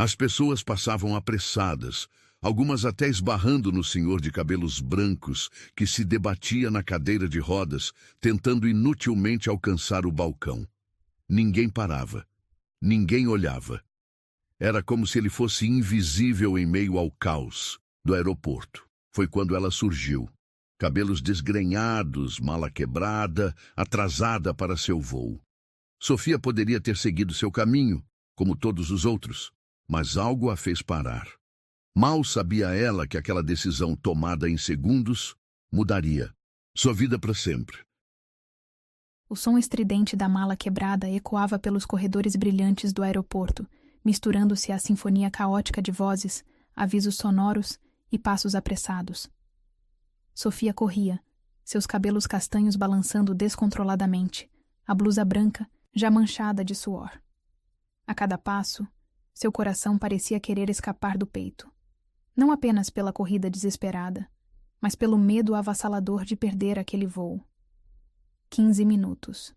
As pessoas passavam apressadas, algumas até esbarrando no senhor de cabelos brancos que se debatia na cadeira de rodas, tentando inutilmente alcançar o balcão. Ninguém parava. Ninguém olhava. Era como se ele fosse invisível em meio ao caos do aeroporto. Foi quando ela surgiu. Cabelos desgrenhados, mala quebrada, atrasada para seu voo. Sofia poderia ter seguido seu caminho, como todos os outros, mas algo a fez parar. Mal sabia ela que aquela decisão tomada em segundos mudaria sua vida para sempre. O som estridente da mala quebrada ecoava pelos corredores brilhantes do aeroporto, misturando-se à sinfonia caótica de vozes, avisos sonoros e passos apressados. Sofia corria, seus cabelos castanhos balançando descontroladamente, a blusa branca já manchada de suor. A cada passo, seu coração parecia querer escapar do peito. Não apenas pela corrida desesperada, mas pelo medo avassalador de perder aquele voo. 15 minutos.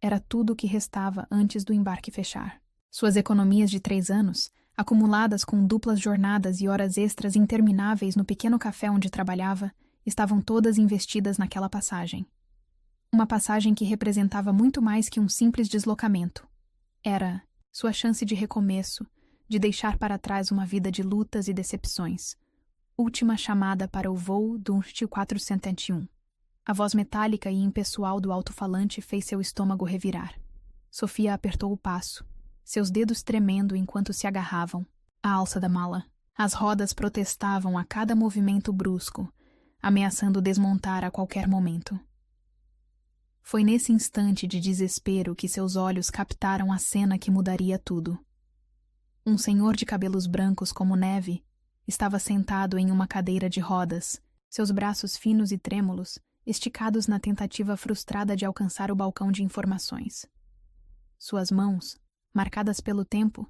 Era tudo o que restava antes do embarque fechar. Suas economias de 3 anos, acumuladas com duplas jornadas e horas extras intermináveis no pequeno café onde trabalhava, estavam todas investidas naquela passagem. Uma passagem que representava muito mais que um simples deslocamento. Era sua chance de recomeço, de deixar para trás uma vida de lutas e decepções. Última chamada para o voo do 401. A voz metálica e impessoal do alto-falante fez seu estômago revirar. Sofia apertou o passo, seus dedos tremendo enquanto se agarravam. A alça da mala. As rodas protestavam a cada movimento brusco, ameaçando desmontar a qualquer momento. Foi nesse instante de desespero que seus olhos captaram a cena que mudaria tudo. Um senhor de cabelos brancos como neve estava sentado em uma cadeira de rodas, seus braços finos e trêmulos esticados na tentativa frustrada de alcançar o balcão de informações. Suas mãos, marcadas pelo tempo,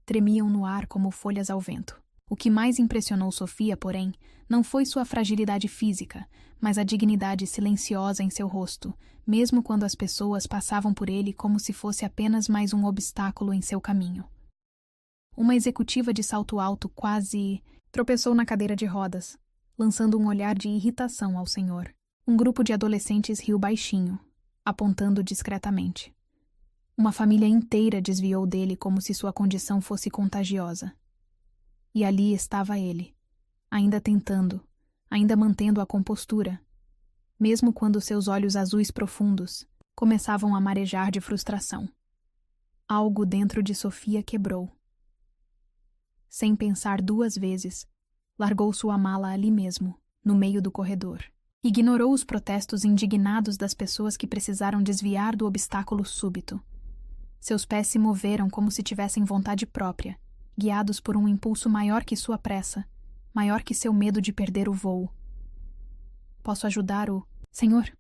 tremiam no ar como folhas ao vento. O que mais impressionou Sofia, porém, não foi sua fragilidade física, mas a dignidade silenciosa em seu rosto, mesmo quando as pessoas passavam por ele como se fosse apenas mais um obstáculo em seu caminho. Uma executiva de salto alto quase tropeçou na cadeira de rodas, lançando um olhar de irritação ao senhor. Um grupo de adolescentes riu baixinho, apontando discretamente. Uma família inteira desviou dele como se sua condição fosse contagiosa. E ali estava ele, ainda tentando, ainda mantendo a compostura, mesmo quando seus olhos azuis profundos começavam a marejar de frustração. Algo dentro de Sofia quebrou. Sem pensar 2 vezes, largou sua mala ali mesmo, no meio do corredor. Ignorou os protestos indignados das pessoas que precisaram desviar do obstáculo súbito. Seus pés se moveram como se tivessem vontade própria, guiados por um impulso maior que sua pressa, maior que seu medo de perder o voo. Posso ajudar o... Senhor?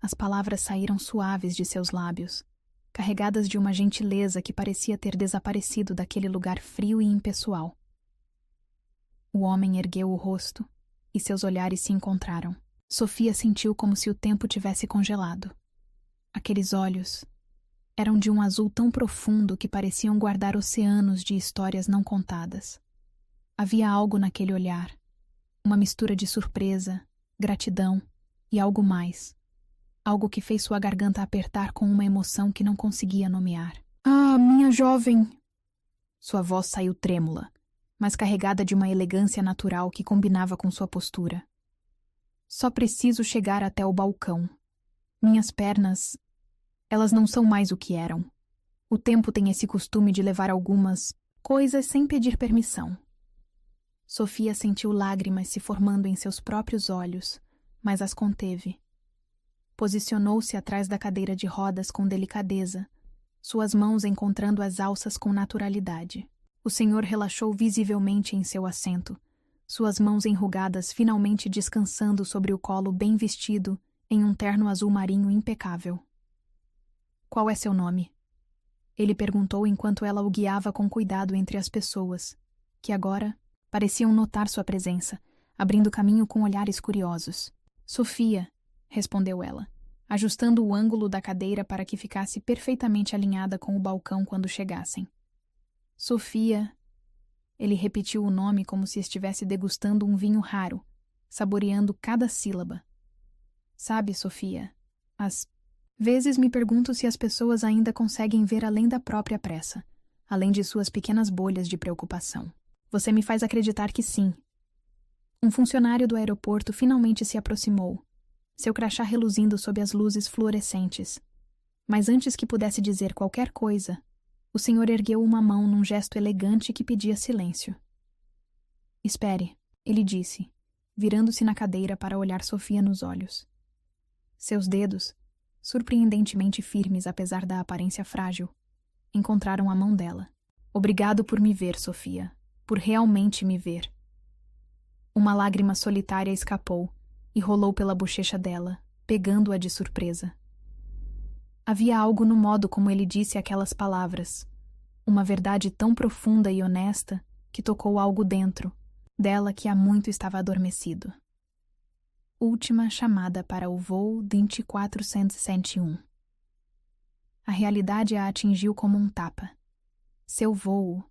As palavras saíram suaves de seus lábios, carregadas de uma gentileza que parecia ter desaparecido daquele lugar frio e impessoal. O homem ergueu o rosto e seus olhares se encontraram. Sofia sentiu como se o tempo tivesse congelado. Aqueles olhos eram de um azul tão profundo que pareciam guardar oceanos de histórias não contadas. Havia algo naquele olhar, uma mistura de surpresa, gratidão e algo mais. Algo que fez sua garganta apertar com uma emoção que não conseguia nomear. Ah, minha jovem! Sua voz saiu trêmula, mas carregada de uma elegância natural que combinava com sua postura. Só preciso chegar até o balcão. Minhas pernas, elas não são mais o que eram. O tempo tem esse costume de levar algumas coisas sem pedir permissão. Sofia sentiu lágrimas se formando em seus próprios olhos, mas as conteve. Posicionou-se atrás da cadeira de rodas com delicadeza, suas mãos encontrando as alças com naturalidade. O senhor relaxou visivelmente em seu assento, suas mãos enrugadas finalmente descansando sobre o colo bem vestido em um terno azul marinho impecável. Qual é seu nome? Ele perguntou enquanto ela o guiava com cuidado entre as pessoas, que agora pareciam notar sua presença, abrindo caminho com olhares curiosos. Sofia, respondeu ela, ajustando o ângulo da cadeira para que ficasse perfeitamente alinhada com o balcão quando chegassem. Sofia. Ele repetiu o nome como se estivesse degustando um vinho raro, saboreando cada sílaba. Sabe, Sofia, às vezes me pergunto se as pessoas ainda conseguem ver além da própria pressa, além de suas pequenas bolhas de preocupação. Você me faz acreditar que sim. Um funcionário do aeroporto finalmente se aproximou, seu crachá reluzindo sob as luzes fluorescentes. Mas antes que pudesse dizer qualquer coisa, o senhor ergueu uma mão num gesto elegante que pedia silêncio. Espere, ele disse, virando-se na cadeira para olhar Sofia nos olhos. Seus dedos, surpreendentemente firmes apesar da aparência frágil, encontraram a mão dela. Obrigado por me ver, Sofia, por realmente me ver. Uma lágrima solitária escapou e rolou pela bochecha dela, pegando-a de surpresa. Havia algo no modo como ele disse aquelas palavras, uma verdade tão profunda e honesta que tocou algo dentro dela que há muito estava adormecido. Última chamada para o voo 2401. A realidade a atingiu como um tapa. Seu voo,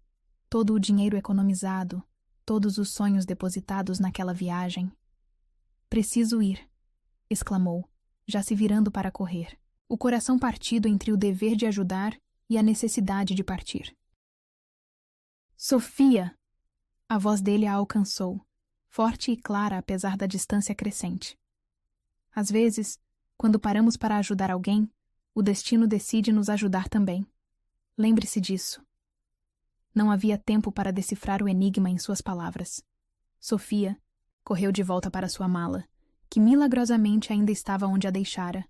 todo o dinheiro economizado, todos os sonhos depositados naquela viagem. Preciso ir, exclamou, já se virando para correr, o coração partido entre o dever de ajudar e a necessidade de partir. Sofia! A voz dele a alcançou, forte e clara apesar da distância crescente. Às vezes, quando paramos para ajudar alguém, o destino decide nos ajudar também. Lembre-se disso. Não havia tempo para decifrar o enigma em suas palavras. Sofia correu de volta para sua mala, que milagrosamente ainda estava onde a deixara,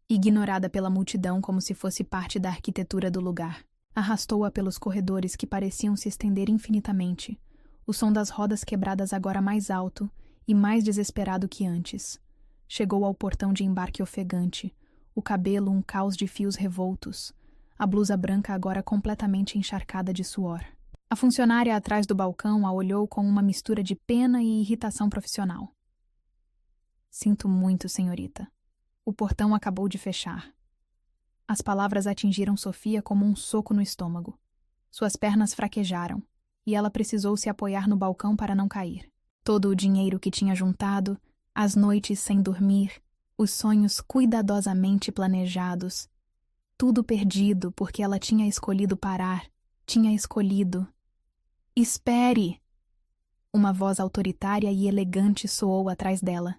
ignorada pela multidão como se fosse parte da arquitetura do lugar. Arrastou-a pelos corredores que pareciam se estender infinitamente, o som das rodas quebradas agora mais alto e mais desesperado que antes. Chegou ao portão de embarque ofegante, o cabelo um caos de fios revoltos, a blusa branca agora completamente encharcada de suor. A funcionária atrás do balcão a olhou com uma mistura de pena e irritação profissional. Sinto muito, senhorita. O portão acabou de fechar. As palavras atingiram Sofia como um soco no estômago. Suas pernas fraquejaram, e ela precisou se apoiar no balcão para não cair. Todo o dinheiro que tinha juntado, as noites sem dormir, os sonhos cuidadosamente planejados, tudo perdido porque ela tinha escolhido parar, tinha escolhido. Espere! Uma voz autoritária e elegante soou atrás dela.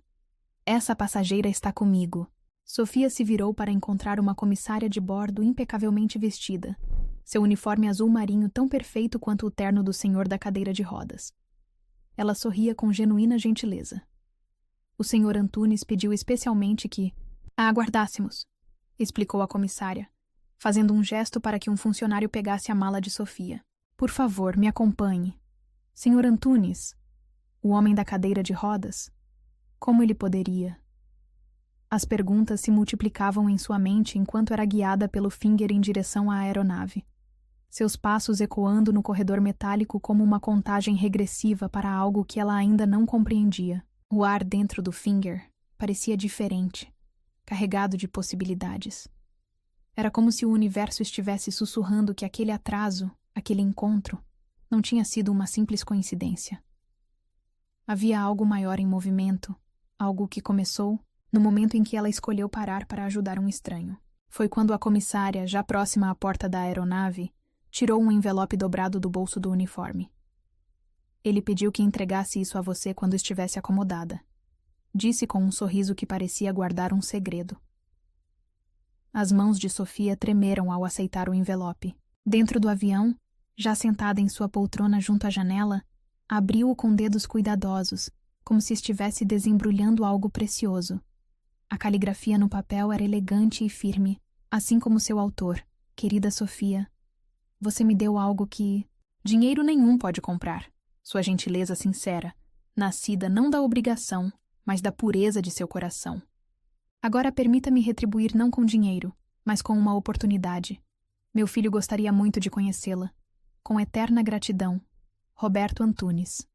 Essa passageira está comigo. Sofia se virou para encontrar uma comissária de bordo impecavelmente vestida, seu uniforme azul marinho tão perfeito quanto o terno do senhor da cadeira de rodas. Ela sorria com genuína gentileza. O senhor Antunes pediu especialmente que a aguardássemos, explicou a comissária, fazendo um gesto para que um funcionário pegasse a mala de Sofia. Por favor, me acompanhe. Senhor Antunes, o homem da cadeira de rodas, como ele poderia? As perguntas se multiplicavam em sua mente enquanto era guiada pelo Finger em direção à aeronave, seus passos ecoando no corredor metálico como uma contagem regressiva para algo que ela ainda não compreendia. O ar dentro do Finger parecia diferente, carregado de possibilidades. Era como se o universo estivesse sussurrando que aquele atraso, aquele encontro, não tinha sido uma simples coincidência. Havia algo maior em movimento, algo que começou no momento em que ela escolheu parar para ajudar um estranho. Foi quando a comissária, já próxima à porta da aeronave, tirou um envelope dobrado do bolso do uniforme. Ele pediu que entregasse isso a você quando estivesse acomodada. Disse com um sorriso que parecia guardar um segredo. As mãos de Sofia tremeram ao aceitar o envelope. Dentro do avião, já sentada em sua poltrona junto à janela, abriu-o com dedos cuidadosos, como se estivesse desembrulhando algo precioso. A caligrafia no papel era elegante e firme, assim como seu autor. Querida Sofia, você me deu algo que dinheiro nenhum pode comprar. Sua gentileza sincera, nascida não da obrigação, mas da pureza de seu coração. Agora permita-me retribuir não com dinheiro, mas com uma oportunidade. Meu filho gostaria muito de conhecê-la. Com eterna gratidão, Roberto Antunes.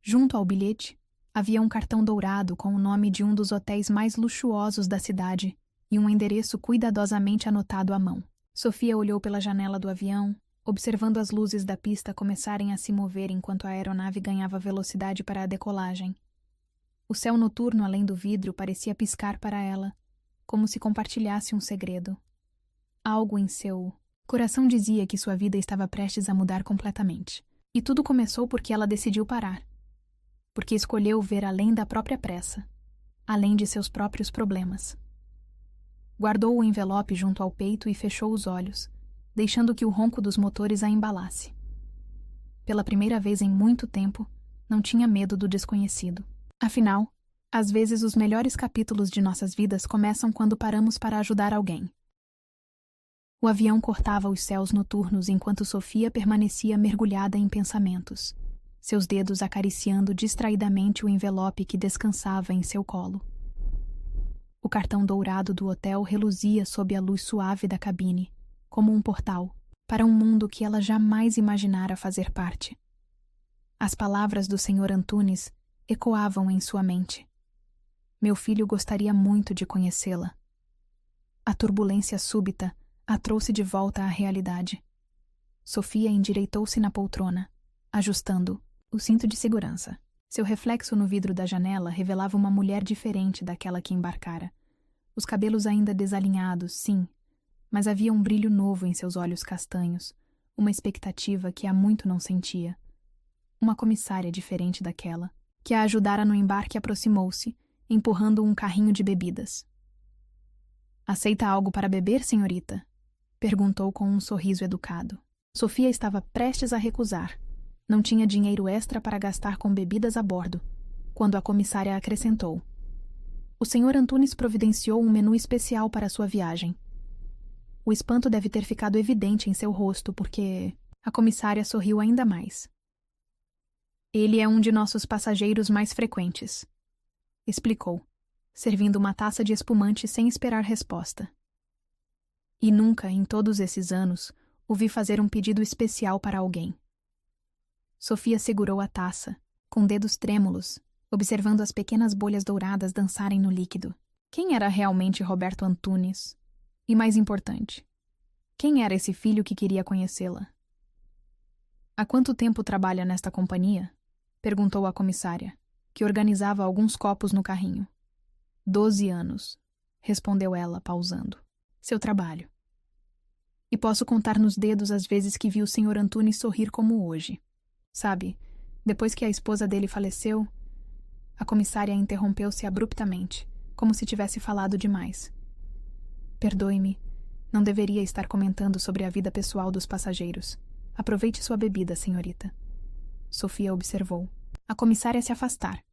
Junto ao bilhete, havia um cartão dourado com o nome de um dos hotéis mais luxuosos da cidade e um endereço cuidadosamente anotado à mão. Sofia olhou pela janela do avião, observando as luzes da pista começarem a se mover enquanto a aeronave ganhava velocidade para a decolagem. O céu noturno além do vidro parecia piscar para ela, como se compartilhasse um segredo. Algo em seu coração dizia que sua vida estava prestes a mudar completamente. E tudo começou porque ela decidiu parar. Porque escolheu ver além da própria pressa, além de seus próprios problemas. Guardou o envelope junto ao peito e fechou os olhos, deixando que o ronco dos motores a embalasse. Pela primeira vez em muito tempo, não tinha medo do desconhecido. Afinal, às vezes os melhores capítulos de nossas vidas começam quando paramos para ajudar alguém. O avião cortava os céus noturnos enquanto Sofia permanecia mergulhada em pensamentos, seus dedos acariciando distraidamente o envelope que descansava em seu colo. O cartão dourado do hotel reluzia sob a luz suave da cabine, como um portal para um mundo que ela jamais imaginara fazer parte. As palavras do Sr. Antunes ecoavam em sua mente. Meu filho gostaria muito de conhecê-la. A turbulência súbita a trouxe de volta à realidade. Sofia endireitou-se na poltrona, ajustando o cinto de segurança. Seu reflexo no vidro da janela revelava uma mulher diferente daquela que embarcara. Os cabelos ainda desalinhados, sim, mas havia um brilho novo em seus olhos castanhos, uma expectativa que há muito não sentia. Uma comissária diferente daquela, que a ajudara no embarque, aproximou-se, empurrando um carrinho de bebidas. "Aceita algo para beber, senhorita?" perguntou com um sorriso educado. Sofia estava prestes a recusar. Não tinha dinheiro extra para gastar com bebidas a bordo, quando a comissária acrescentou: "O Sr. Antunes providenciou um menu especial para sua viagem." O espanto deve ter ficado evidente em seu rosto, porque a comissária sorriu ainda mais. "Ele é um de nossos passageiros mais frequentes", explicou, servindo uma taça de espumante sem esperar resposta. "E nunca, em todos esses anos, o vi fazer um pedido especial para alguém." Sofia segurou a taça, com dedos trêmulos, observando as pequenas bolhas douradas dançarem no líquido. Quem era realmente Roberto Antunes? E mais importante, quem era esse filho que queria conhecê-la? "Há quanto tempo trabalha nesta companhia?" perguntou a comissária, que organizava alguns copos no carrinho. 12 anos, respondeu ela, pausando. "Seu trabalho." "E posso contar nos dedos as vezes que vi o Sr. Antunes sorrir como hoje. Sabe, depois que a esposa dele faleceu..." A comissária interrompeu-se abruptamente, como se tivesse falado demais. "Perdoe-me, não deveria estar comentando sobre a vida pessoal dos passageiros. Aproveite sua bebida, senhorita." Sofia observou a comissária se afastar,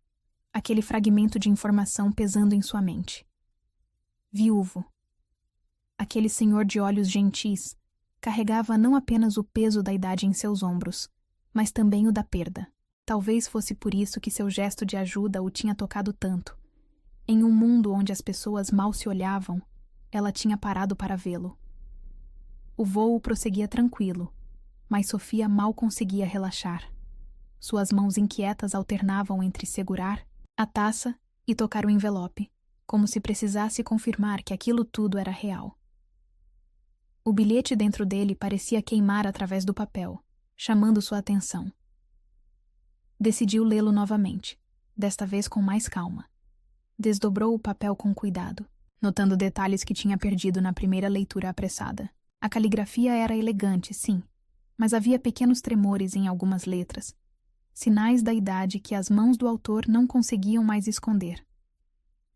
aquele fragmento de informação pesando em sua mente. Viúvo. Aquele senhor de olhos gentis carregava não apenas o peso da idade em seus ombros, mas também o da perda. Talvez fosse por isso que seu gesto de ajuda o tinha tocado tanto. Em um mundo onde as pessoas mal se olhavam, ela tinha parado para vê-lo. O voo prosseguia tranquilo, mas Sofia mal conseguia relaxar. Suas mãos inquietas alternavam entre segurar a taça e tocar o envelope, como se precisasse confirmar que aquilo tudo era real. O bilhete dentro dele parecia queimar através do papel, chamando sua atenção. Decidiu lê-lo novamente, desta vez com mais calma. Desdobrou o papel com cuidado, notando detalhes que tinha perdido na primeira leitura apressada. A caligrafia era elegante, sim, mas havia pequenos tremores em algumas letras, sinais da idade que as mãos do autor não conseguiam mais esconder.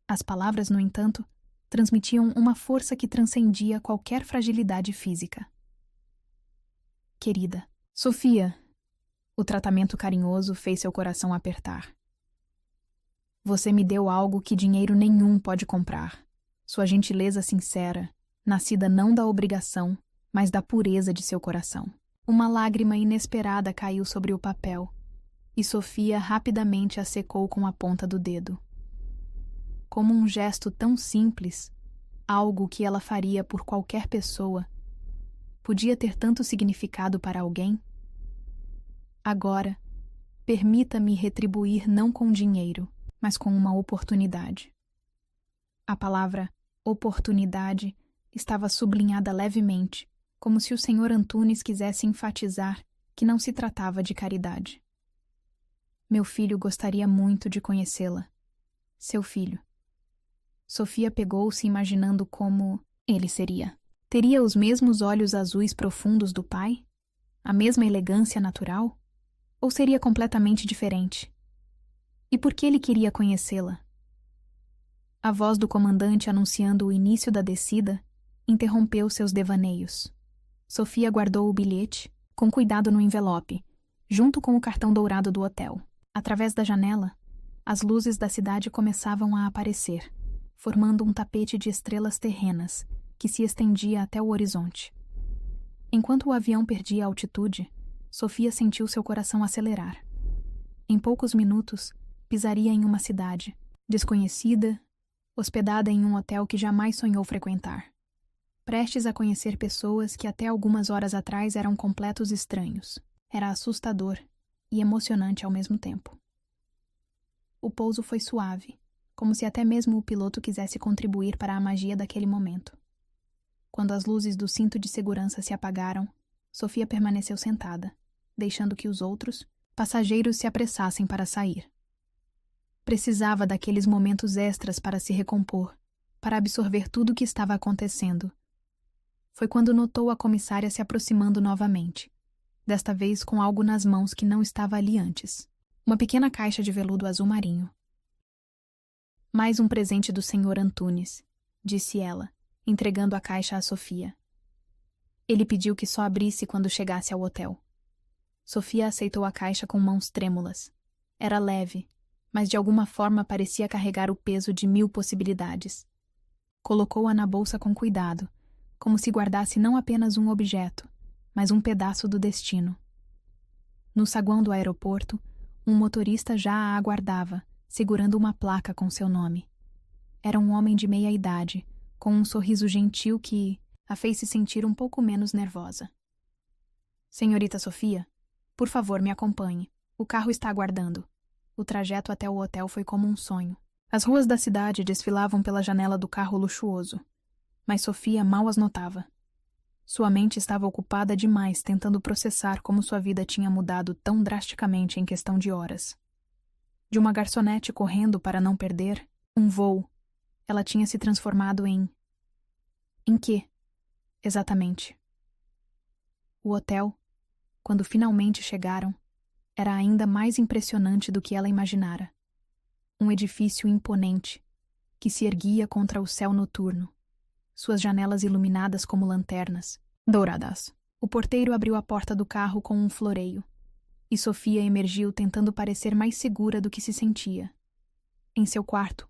As palavras, no entanto, transmitiam uma força que transcendia qualquer fragilidade física. "Querida, Sofia." O tratamento carinhoso fez seu coração apertar. "Você me deu algo que dinheiro nenhum pode comprar. Sua gentileza sincera, nascida não da obrigação, mas da pureza de seu coração." Uma lágrima inesperada caiu sobre o papel, e Sofia rapidamente a secou com a ponta do dedo. Como um gesto tão simples, algo que ela faria por qualquer pessoa, podia ter tanto significado para alguém? Agora, permita-me retribuir não com dinheiro, mas com uma oportunidade. A palavra oportunidade estava sublinhada levemente, como se o Sr. Antunes quisesse enfatizar que não se tratava de caridade. Meu filho gostaria muito de conhecê-la. Seu filho. Sofia pegou-se imaginando como ele seria. Teria os mesmos olhos azuis profundos do pai? A mesma elegância natural? Ou seria completamente diferente? E por que ele queria conhecê-la? A voz do comandante anunciando o início da descida interrompeu seus devaneios. Sofia guardou o bilhete, com cuidado no envelope, junto com o cartão dourado do hotel. Através da janela, as luzes da cidade começavam a aparecer, formando um tapete de estrelas terrenas que se estendia até o horizonte. Enquanto o avião perdia altitude, Sofia sentiu seu coração acelerar. Em poucos minutos, pisaria em uma cidade, desconhecida, hospedada em um hotel que jamais sonhou frequentar. Prestes a conhecer pessoas que até algumas horas atrás eram completos estranhos. Era assustador e emocionante ao mesmo tempo. O pouso foi suave, como se até mesmo o piloto quisesse contribuir para a magia daquele momento. Quando as luzes do cinto de segurança se apagaram, Sofia permaneceu sentada, deixando que os outros passageiros se apressassem para sair. Precisava daqueles momentos extras para se recompor, para absorver tudo o que estava acontecendo. Foi quando notou a comissária se aproximando novamente, desta vez com algo nas mãos que não estava ali antes. Uma pequena caixa de veludo azul marinho. Mais um presente do Sr. Antunes, disse ela, entregando a caixa a Sofia. Ele pediu que só abrisse quando chegasse ao hotel. Sofia aceitou a caixa com mãos trêmulas. Era leve, mas de alguma forma parecia carregar o peso de 1000 possibilidades. Colocou-a na bolsa com cuidado, como se guardasse não apenas um objeto, mas um pedaço do destino. No saguão do aeroporto, um motorista já a aguardava, segurando uma placa com seu nome. Era um homem de meia idade, com um sorriso gentil que a fez se sentir um pouco menos nervosa. Senhorita Sofia, por favor, me acompanhe. O carro está aguardando. O trajeto até o hotel foi como um sonho. As ruas da cidade desfilavam pela janela do carro luxuoso, mas Sofia mal as notava. Sua mente estava ocupada demais tentando processar como sua vida tinha mudado tão drasticamente em questão de horas. De uma garçonete correndo para não perder um voo, ela tinha se transformado em... Em quê? Exatamente. O hotel, quando finalmente chegaram, era ainda mais impressionante do que ela imaginara. Um edifício imponente, que se erguia contra o céu noturno, suas janelas iluminadas como lanternas, douradas. O porteiro abriu a porta do carro com um floreio, e Sofia emergiu tentando parecer mais segura do que se sentia. Em seu quarto,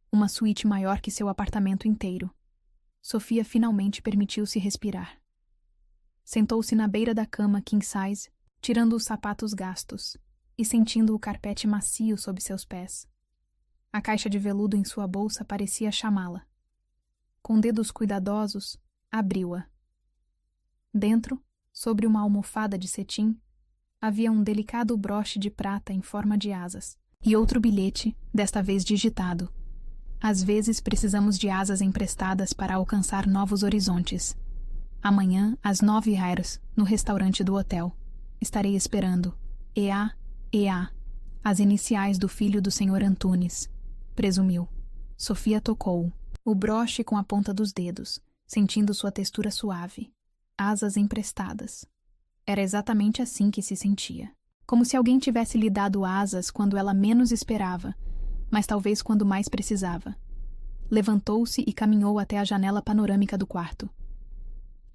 uma suíte maior que seu apartamento inteiro, Sofia finalmente permitiu-se respirar. Sentou-se na beira da cama king size, tirando os sapatos gastos e sentindo o carpete macio sob seus pés. A caixa de veludo em sua bolsa parecia chamá-la. Com dedos cuidadosos, abriu-a. Dentro, sobre uma almofada de cetim, havia um delicado broche de prata em forma de asas e outro bilhete, desta vez digitado. Às vezes precisamos de asas emprestadas para alcançar novos horizontes. Amanhã, às 9h, no restaurante do hotel. Estarei esperando. E.A. E.A. As iniciais do filho do Sr. Antunes. Presumiu. Sofia tocou o broche com a ponta dos dedos, sentindo sua textura suave. Asas emprestadas. Era exatamente assim que se sentia. Como se alguém tivesse lhe dado asas quando ela menos esperava, mas talvez quando mais precisava. Levantou-se e caminhou até a janela panorâmica do quarto.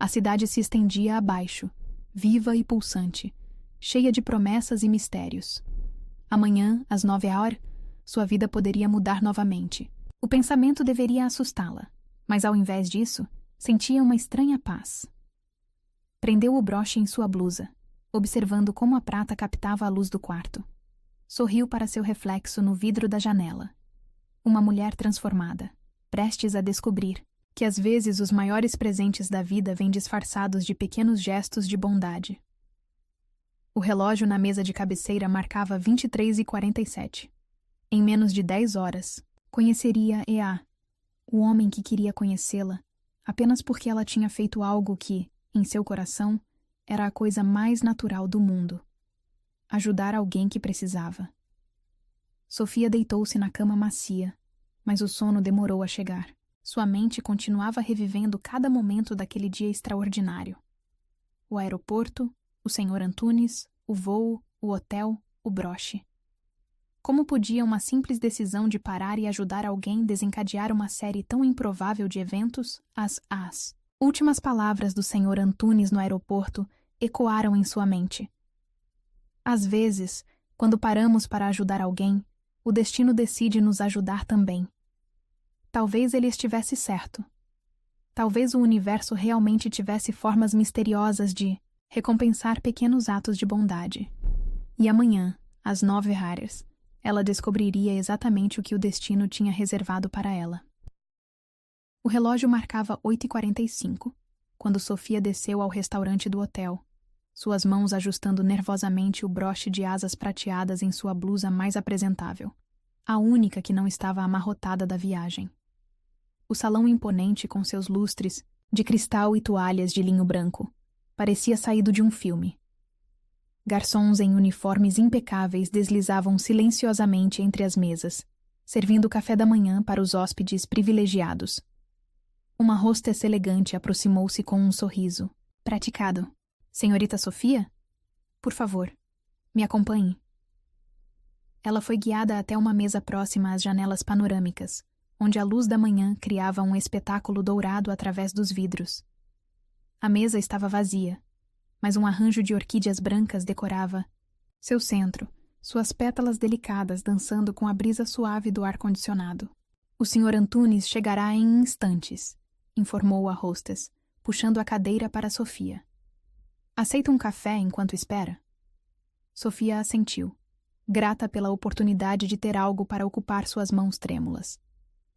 A cidade se estendia abaixo, viva e pulsante, cheia de promessas e mistérios. Amanhã, às 9h, sua vida poderia mudar novamente. O pensamento deveria assustá-la, mas ao invés disso, sentia uma estranha paz. Prendeu o broche em sua blusa, observando como a prata captava a luz do quarto. Sorriu para seu reflexo no vidro da janela. Uma mulher transformada, prestes a descobrir que às vezes os maiores presentes da vida vêm disfarçados de pequenos gestos de bondade. O relógio na mesa de cabeceira marcava 23h47. Em menos de 10 horas, conheceria E.A., o homem que queria conhecê-la, apenas porque ela tinha feito algo que, Em seu coração, era a coisa mais natural do mundo. Ajudar alguém que precisava. Sofia deitou-se na cama macia, mas o sono demorou a chegar. Sua mente continuava revivendo cada momento daquele dia extraordinário. O aeroporto, o Sr. Antunes, o voo, o hotel, o broche. Como podia uma simples decisão de parar e ajudar alguém desencadear uma série tão improvável de eventos? As últimas palavras do Sr. Antunes no aeroporto ecoaram em sua mente. Às vezes, quando paramos para ajudar alguém, o destino decide nos ajudar também. Talvez ele estivesse certo. Talvez o universo realmente tivesse formas misteriosas de recompensar pequenos atos de bondade. E amanhã, às 9h, ela descobriria exatamente o que o destino tinha reservado para ela. O relógio marcava 8h45, quando Sofia desceu ao restaurante do hotel, suas mãos ajustando nervosamente o broche de asas prateadas em sua blusa mais apresentável, a única que não estava amarrotada da viagem. O salão imponente com seus lustres, de cristal e toalhas de linho branco, parecia saído de um filme. Garçons em uniformes impecáveis deslizavam silenciosamente entre as mesas, servindo café da manhã para os hóspedes privilegiados. Uma hostess elegante aproximou-se com um sorriso. Praticado. Senhorita Sofia? Por favor, me acompanhe. Ela foi guiada até uma mesa próxima às janelas panorâmicas, onde a luz da manhã criava um espetáculo dourado através dos vidros. A mesa estava vazia, mas um arranjo de orquídeas brancas decorava seu centro, suas pétalas delicadas dançando com a brisa suave do ar-condicionado. O Sr. Antunes chegará em instantes, informou a hostess, puxando a cadeira para Sofia. Aceita um café enquanto espera? Sofia assentiu, grata pela oportunidade de ter algo para ocupar suas mãos trêmulas.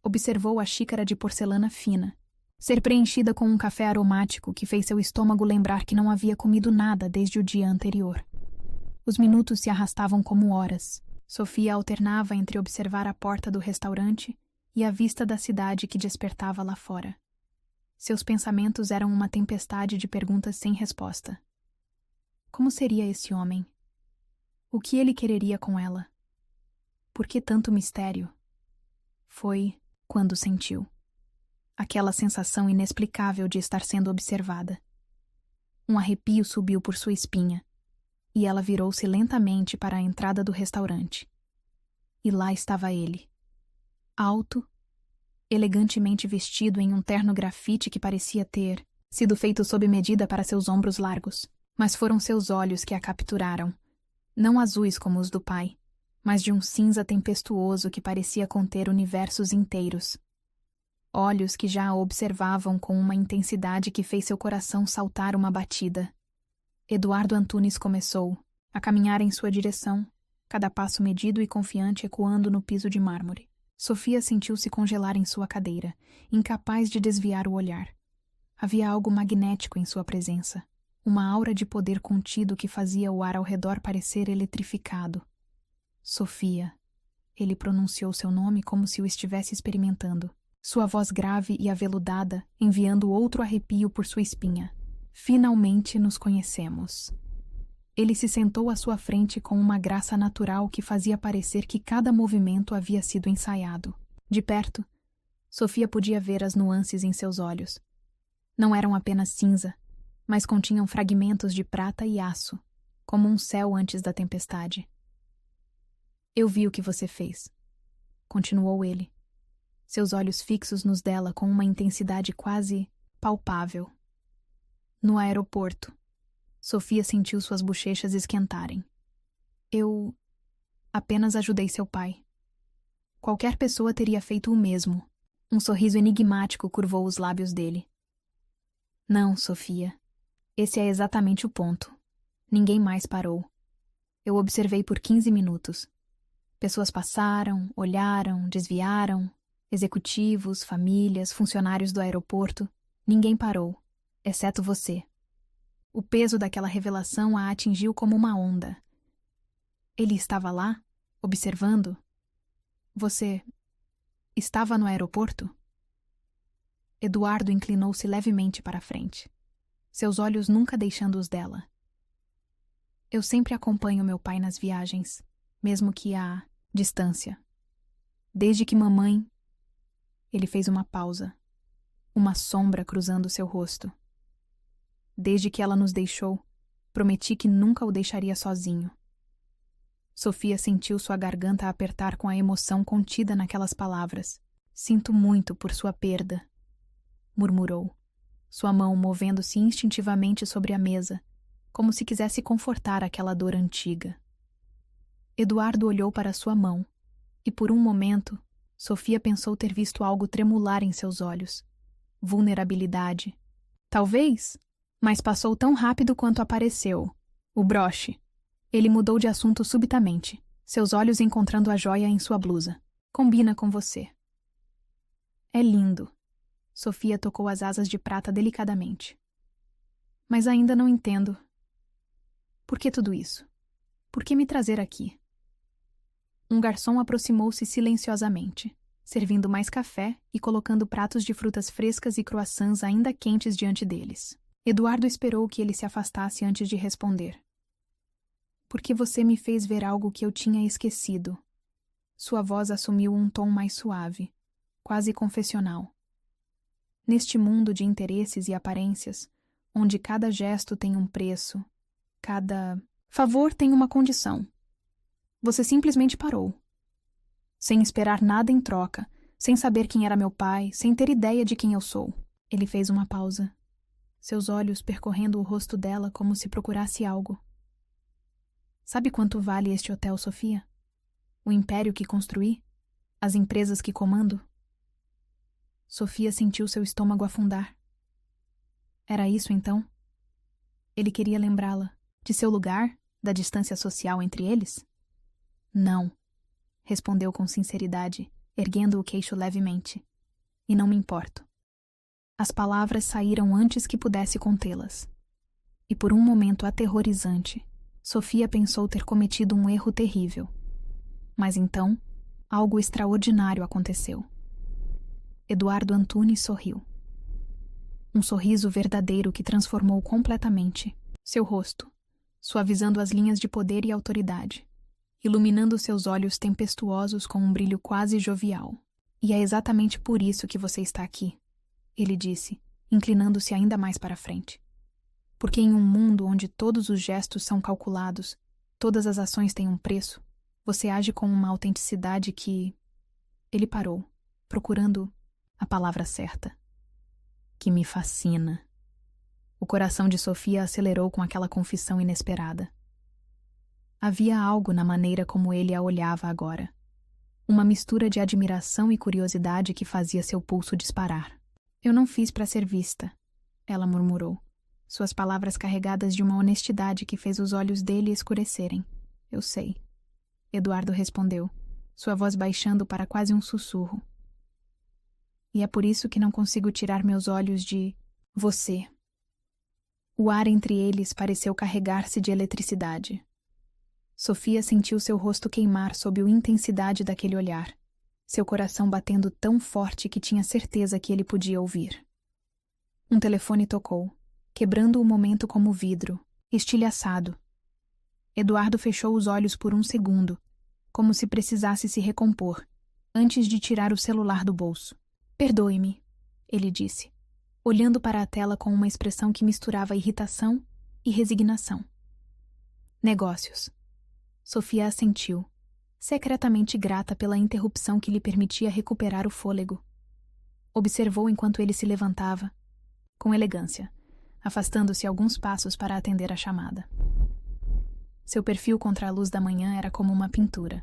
Observou a xícara de porcelana fina, ser preenchida com um café aromático que fez seu estômago lembrar que não havia comido nada desde o dia anterior. Os minutos se arrastavam como horas. Sofia alternava entre observar a porta do restaurante e a vista da cidade que despertava lá fora. Seus pensamentos eram uma tempestade de perguntas sem resposta. Como seria esse homem? O que ele quereria com ela? Por que tanto mistério? Foi quando sentiu aquela sensação inexplicável de estar sendo observada. Um arrepio subiu por sua espinha, e ela virou-se lentamente para a entrada do restaurante. E lá estava ele, alto, elegantemente vestido em um terno grafite que parecia ter sido feito sob medida para seus ombros largos. Mas foram seus olhos que a capturaram, não azuis como os do pai, mas de um cinza tempestuoso que parecia conter universos inteiros. Olhos que já a observavam com uma intensidade que fez seu coração saltar uma batida. Eduardo Antunes começou a caminhar em sua direção, cada passo medido e confiante ecoando no piso de mármore. Sofia sentiu-se congelar em sua cadeira, incapaz de desviar o olhar. Havia algo magnético em sua presença, uma aura de poder contido que fazia o ar ao redor parecer eletrificado. Sofia. Ele pronunciou seu nome como se o estivesse experimentando, sua voz grave e aveludada enviando outro arrepio por sua espinha. Finalmente nos conhecemos. Ele se sentou à sua frente com uma graça natural que fazia parecer que cada movimento havia sido ensaiado. De perto, Sofia podia ver as nuances em seus olhos. Não eram apenas cinza, mas continham fragmentos de prata e aço, como um céu antes da tempestade. Eu vi o que você fez, continuou ele, seus olhos fixos nos dela com uma intensidade quase palpável. No aeroporto, Sofia sentiu suas bochechas esquentarem. Eu apenas ajudei seu pai. Qualquer pessoa teria feito o mesmo. Um sorriso enigmático curvou os lábios dele. Não, Sofia. Esse é exatamente o ponto. Ninguém mais parou. Eu observei por 15 minutos. Pessoas passaram, olharam, desviaram. Executivos, famílias, funcionários do aeroporto. Ninguém parou, exceto você. O peso daquela revelação a atingiu como uma onda. Ele estava lá, observando? Você estava no aeroporto? Eduardo inclinou-se levemente para a frente. seus olhos nunca deixando os dela. Eu sempre acompanho meu pai nas viagens, mesmo que a distância. Desde que mamãe... Ele fez uma pausa, uma sombra cruzando seu rosto. Desde que ela nos deixou, prometi que nunca o deixaria sozinho. Sofia sentiu sua garganta apertar com a emoção contida naquelas palavras. Sinto muito por sua perda, murmurou, sua mão movendo-se instintivamente sobre a mesa, como se quisesse confortar aquela dor antiga. Eduardo olhou para sua mão, e por um momento, Sofia pensou ter visto algo tremular em seus olhos. Vulnerabilidade. Talvez, mas passou tão rápido quanto apareceu. O broche. Ele mudou de assunto subitamente, seus olhos encontrando a joia em sua blusa. Combina com você. É lindo. Sofia tocou as asas de prata delicadamente. Mas ainda não entendo. Por que tudo isso? Por que me trazer aqui? Um garçom aproximou-se silenciosamente, servindo mais café e colocando pratos de frutas frescas e croissants ainda quentes diante deles. Eduardo esperou que ele se afastasse antes de responder. Porque você me fez ver algo que eu tinha esquecido. Sua voz assumiu um tom mais suave, quase confessional. Neste mundo de interesses e aparências, onde cada gesto tem um preço, cada favor tem uma condição. Você simplesmente parou. Sem esperar nada em troca, sem saber quem era meu pai, sem ter ideia de quem eu sou. Ele fez uma pausa, seus olhos percorrendo o rosto dela como se procurasse algo. Sabe quanto vale este hotel, Sofia? O império que construí? As empresas que comando? Sofia sentiu seu estômago afundar. Era isso, então? Ele queria lembrá-la de seu lugar, da distância social entre eles? Não, respondeu com sinceridade, erguendo o queixo levemente. E não me importo. As palavras saíram antes que pudesse contê-las. E por um momento aterrorizante, Sofia pensou ter cometido um erro terrível. Mas então, algo extraordinário aconteceu. Eduardo Antunes sorriu. Um sorriso verdadeiro que transformou completamente seu rosto, suavizando as linhas de poder e autoridade, iluminando seus olhos tempestuosos com um brilho quase jovial. E é exatamente por isso que você está aqui, ele disse, inclinando-se ainda mais para frente. Porque em um mundo onde todos os gestos são calculados, todas as ações têm um preço, você age com uma autenticidade que... Ele parou, procurando a palavra certa. Que me fascina. O coração de Sofia acelerou com aquela confissão inesperada. Havia algo na maneira como ele a olhava agora. Uma mistura de admiração e curiosidade que fazia seu pulso disparar. Eu não fiz para ser vista, ela murmurou, suas palavras carregadas de uma honestidade que fez os olhos dele escurecerem. Eu sei. Eduardo respondeu, sua voz baixando para quase um sussurro. E é por isso que não consigo tirar meus olhos de você. O ar entre eles pareceu carregar-se de eletricidade. Sofia sentiu seu rosto queimar sob a intensidade daquele olhar, seu coração batendo tão forte que tinha certeza que ele podia ouvir. Um telefone tocou, quebrando o momento como vidro, estilhaçado. Eduardo fechou os olhos por um segundo, como se precisasse se recompor, antes de tirar o celular do bolso. Perdoe-me, ele disse, olhando para a tela com uma expressão que misturava irritação e resignação. Negócios. Sofia assentiu, secretamente grata pela interrupção que lhe permitia recuperar o fôlego. Observou enquanto ele se levantava, com elegância, afastando-se alguns passos para atender a chamada. Seu perfil contra a luz da manhã era como uma pintura.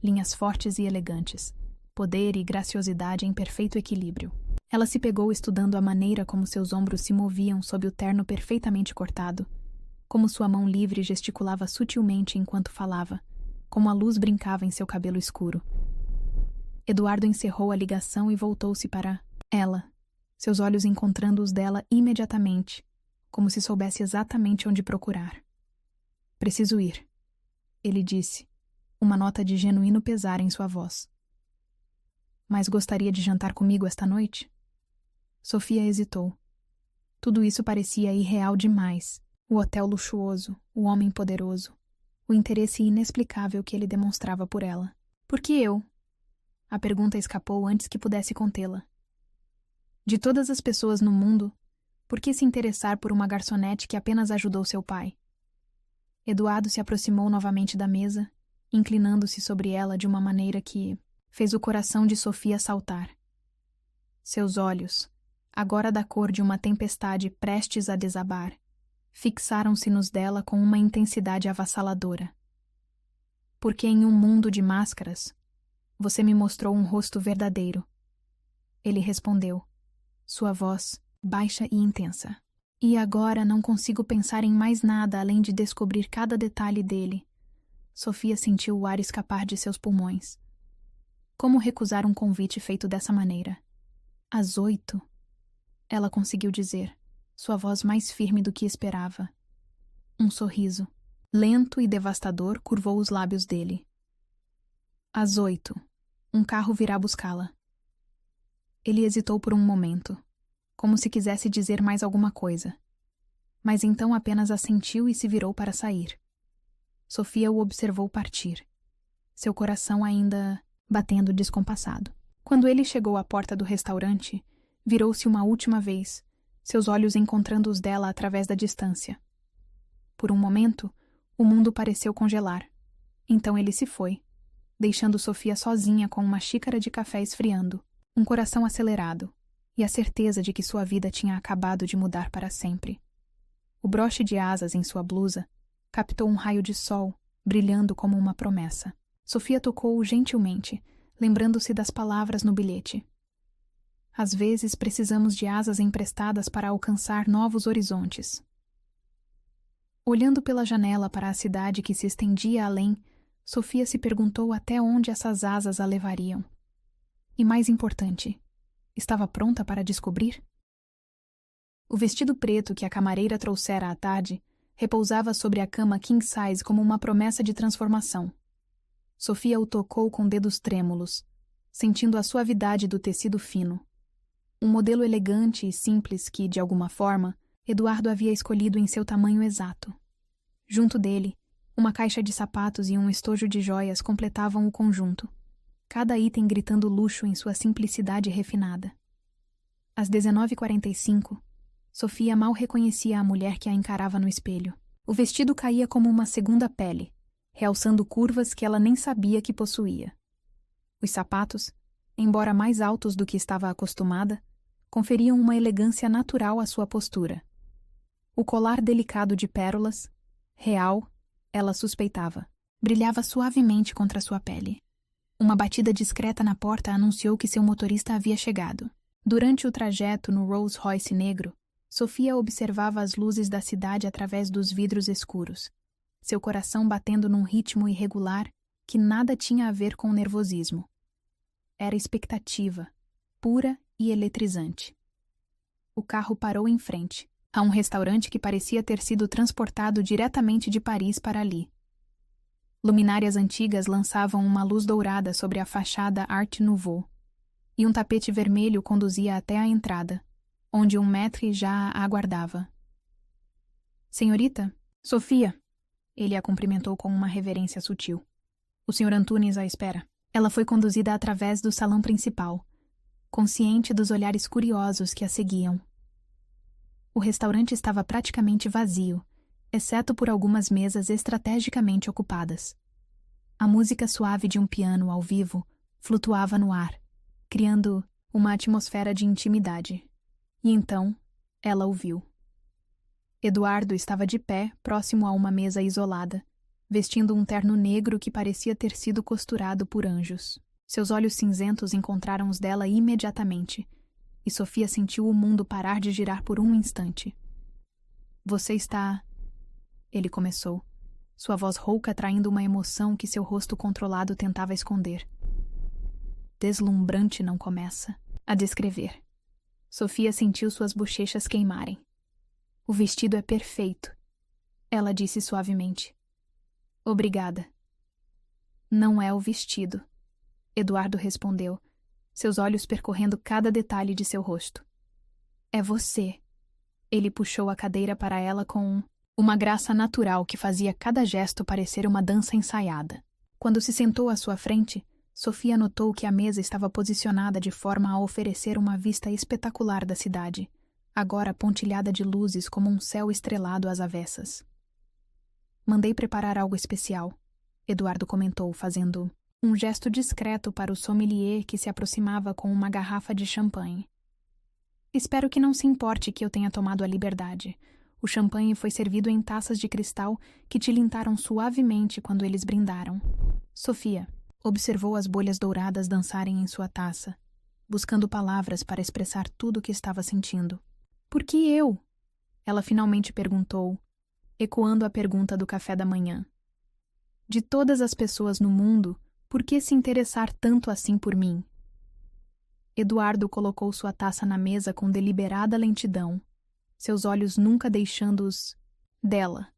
Linhas fortes e elegantes, poder e graciosidade em perfeito equilíbrio. Ela se pegou estudando a maneira como seus ombros se moviam sob o terno perfeitamente cortado, como sua mão livre gesticulava sutilmente enquanto falava, como a luz brincava em seu cabelo escuro. Eduardo encerrou a ligação e voltou-se para ela, seus olhos encontrando os dela imediatamente, como se soubesse exatamente onde procurar. Preciso ir, ele disse, uma nota de genuíno pesar em sua voz. Mas gostaria de jantar comigo esta noite? Sofia hesitou. Tudo isso parecia irreal demais. O hotel luxuoso, o homem poderoso, o interesse inexplicável que ele demonstrava por ela. Por que eu? A pergunta escapou antes que pudesse contê-la. De todas as pessoas no mundo, por que se interessar por uma garçonete que apenas ajudou seu pai? Eduardo se aproximou novamente da mesa, inclinando-se sobre ela de uma maneira que fez o coração de Sofia saltar. Seus olhos, agora da cor de uma tempestade prestes a desabar, fixaram-se nos dela com uma intensidade avassaladora. Porque em um mundo de máscaras, você me mostrou um rosto verdadeiro. Ele respondeu, sua voz baixa e intensa. E agora não consigo pensar em mais nada além de descobrir cada detalhe dele. Sofia sentiu o ar escapar de seus pulmões. Como recusar um convite feito dessa maneira? Às 8, ela conseguiu dizer, sua voz mais firme do que esperava. Um sorriso, lento e devastador, curvou os lábios dele. Às 8, um carro virá buscá-la. Ele hesitou por um momento, como se quisesse dizer mais alguma coisa. Mas então apenas assentiu e se virou para sair. Sofia o observou partir, seu coração ainda batendo descompassado. Quando ele chegou à porta do restaurante, virou-se uma última vez, seus olhos encontrando os dela através da distância. Por um momento, o mundo pareceu congelar. Então ele se foi, deixando Sofia sozinha com uma xícara de café esfriando, um coração acelerado, e a certeza de que sua vida tinha acabado de mudar para sempre. O broche de asas em sua blusa captou um raio de sol, brilhando como uma promessa. Sofia tocou-o gentilmente, lembrando-se das palavras no bilhete. Às vezes precisamos de asas emprestadas para alcançar novos horizontes. Olhando pela janela para a cidade que se estendia além, Sofia se perguntou até onde essas asas a levariam. E mais importante, estava pronta para descobrir? O vestido preto que a camareira trouxera à tarde repousava sobre a cama king size como uma promessa de transformação. Sofia o tocou com dedos trêmulos, sentindo a suavidade do tecido fino. Um modelo elegante e simples que, de alguma forma, Eduardo havia escolhido em seu tamanho exato. Junto dele, uma caixa de sapatos e um estojo de joias completavam o conjunto, cada item gritando luxo em sua simplicidade refinada. Às 19h45, Sofia mal reconhecia a mulher que a encarava no espelho. O vestido caía como uma segunda pele, realçando curvas que ela nem sabia que possuía. Os sapatos, embora mais altos do que estava acostumada, conferiam uma elegância natural à sua postura. O colar delicado de pérolas, real, ela suspeitava, brilhava suavemente contra sua pele. Uma batida discreta na porta anunciou que seu motorista havia chegado. Durante o trajeto no Rolls Royce negro, Sofia observava as luzes da cidade através dos vidros escuros, seu coração batendo num ritmo irregular que nada tinha a ver com nervosismo. Era expectativa, pura e eletrizante. O carro parou em frente, a um restaurante que parecia ter sido transportado diretamente de Paris para ali. Luminárias antigas lançavam uma luz dourada sobre a fachada Art Nouveau, e um tapete vermelho conduzia até a entrada, onde um maître já a aguardava. Senhorita? Sofia! Ele a cumprimentou com uma reverência sutil. O Sr. Antunes a espera. Ela foi conduzida através do salão principal, consciente dos olhares curiosos que a seguiam. O restaurante estava praticamente vazio, exceto por algumas mesas estrategicamente ocupadas. A música suave de um piano ao vivo flutuava no ar, criando uma atmosfera de intimidade. E então, ela o viu. Eduardo estava de pé, próximo a uma mesa isolada, vestindo um terno negro que parecia ter sido costurado por anjos. Seus olhos cinzentos encontraram os dela imediatamente, e Sofia sentiu o mundo parar de girar por um instante. Você está... Ele começou, sua voz rouca traindo uma emoção que seu rosto controlado tentava esconder. Deslumbrante não começa a descrever. Sofia sentiu suas bochechas queimarem. O vestido é perfeito, ela disse suavemente. Obrigada. Não é o vestido, Eduardo respondeu, seus olhos percorrendo cada detalhe de seu rosto. É você. Ele puxou a cadeira para ela com uma graça natural que fazia cada gesto parecer uma dança ensaiada. Quando se sentou à sua frente, Sofia notou que a mesa estava posicionada de forma a oferecer uma vista espetacular da cidade, agora pontilhada de luzes como um céu estrelado às avessas. Mandei preparar algo especial, Eduardo comentou, fazendo um gesto discreto para o sommelier que se aproximava com uma garrafa de champanhe. Espero que não se importe que eu tenha tomado a liberdade. O champanhe foi servido em taças de cristal que tilintaram suavemente quando eles brindaram. Sofia observou as bolhas douradas dançarem em sua taça, buscando palavras para expressar tudo o que estava sentindo. Por que eu? Ela finalmente perguntou, ecoando a pergunta do café da manhã. De todas as pessoas no mundo, por que se interessar tanto assim por mim? Eduardo colocou sua taça na mesa com deliberada lentidão, seus olhos nunca deixando-os dela.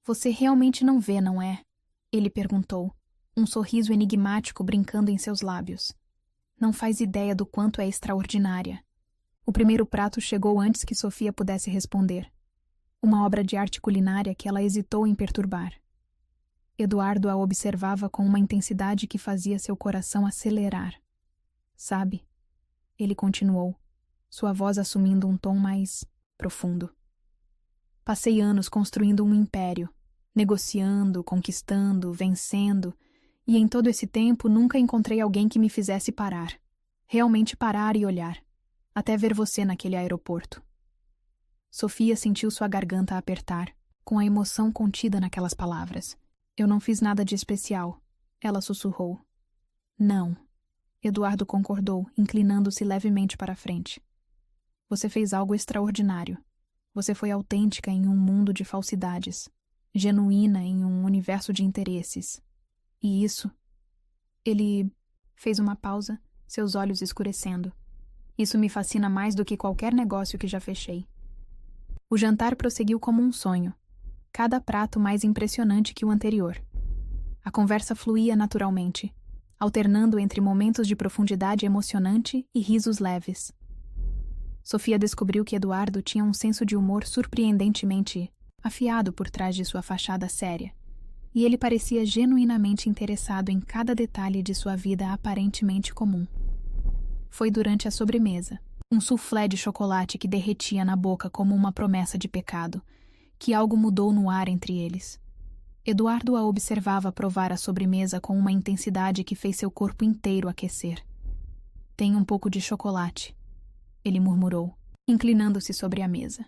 Você realmente não vê, não é? Ele perguntou, um sorriso enigmático brincando em seus lábios. Não faz ideia do quanto é extraordinária. O primeiro prato chegou antes que Sofia pudesse responder. Uma obra de arte culinária que ela hesitou em perturbar. Eduardo a observava com uma intensidade que fazia seu coração acelerar. Sabe? Ele continuou, sua voz assumindo um tom mais profundo. Passei anos construindo um império, negociando, conquistando, vencendo, e em todo esse tempo nunca encontrei alguém que me fizesse parar. Realmente parar e olhar. Até ver você naquele aeroporto. Sofia sentiu sua garganta apertar, com a emoção contida naquelas palavras. Eu não fiz nada de especial, ela sussurrou. Não. Eduardo concordou, inclinando-se levemente para a frente. Você fez algo extraordinário. Você foi autêntica em um mundo de falsidades, genuína em um universo de interesses. E isso... Ele fez uma pausa, seus olhos escurecendo. Isso me fascina mais do que qualquer negócio que já fechei. O jantar prosseguiu como um sonho, cada prato mais impressionante que o anterior. A conversa fluía naturalmente, alternando entre momentos de profundidade emocionante e risos leves. Sofia descobriu que Eduardo tinha um senso de humor surpreendentemente afiado por trás de sua fachada séria, e ele parecia genuinamente interessado em cada detalhe de sua vida aparentemente comum. Foi durante a sobremesa, um soufflé de chocolate que derretia na boca como uma promessa de pecado, que algo mudou no ar entre eles. Eduardo a observava provar a sobremesa com uma intensidade que fez seu corpo inteiro aquecer. Tem um pouco de chocolate, ele murmurou, inclinando-se sobre a mesa.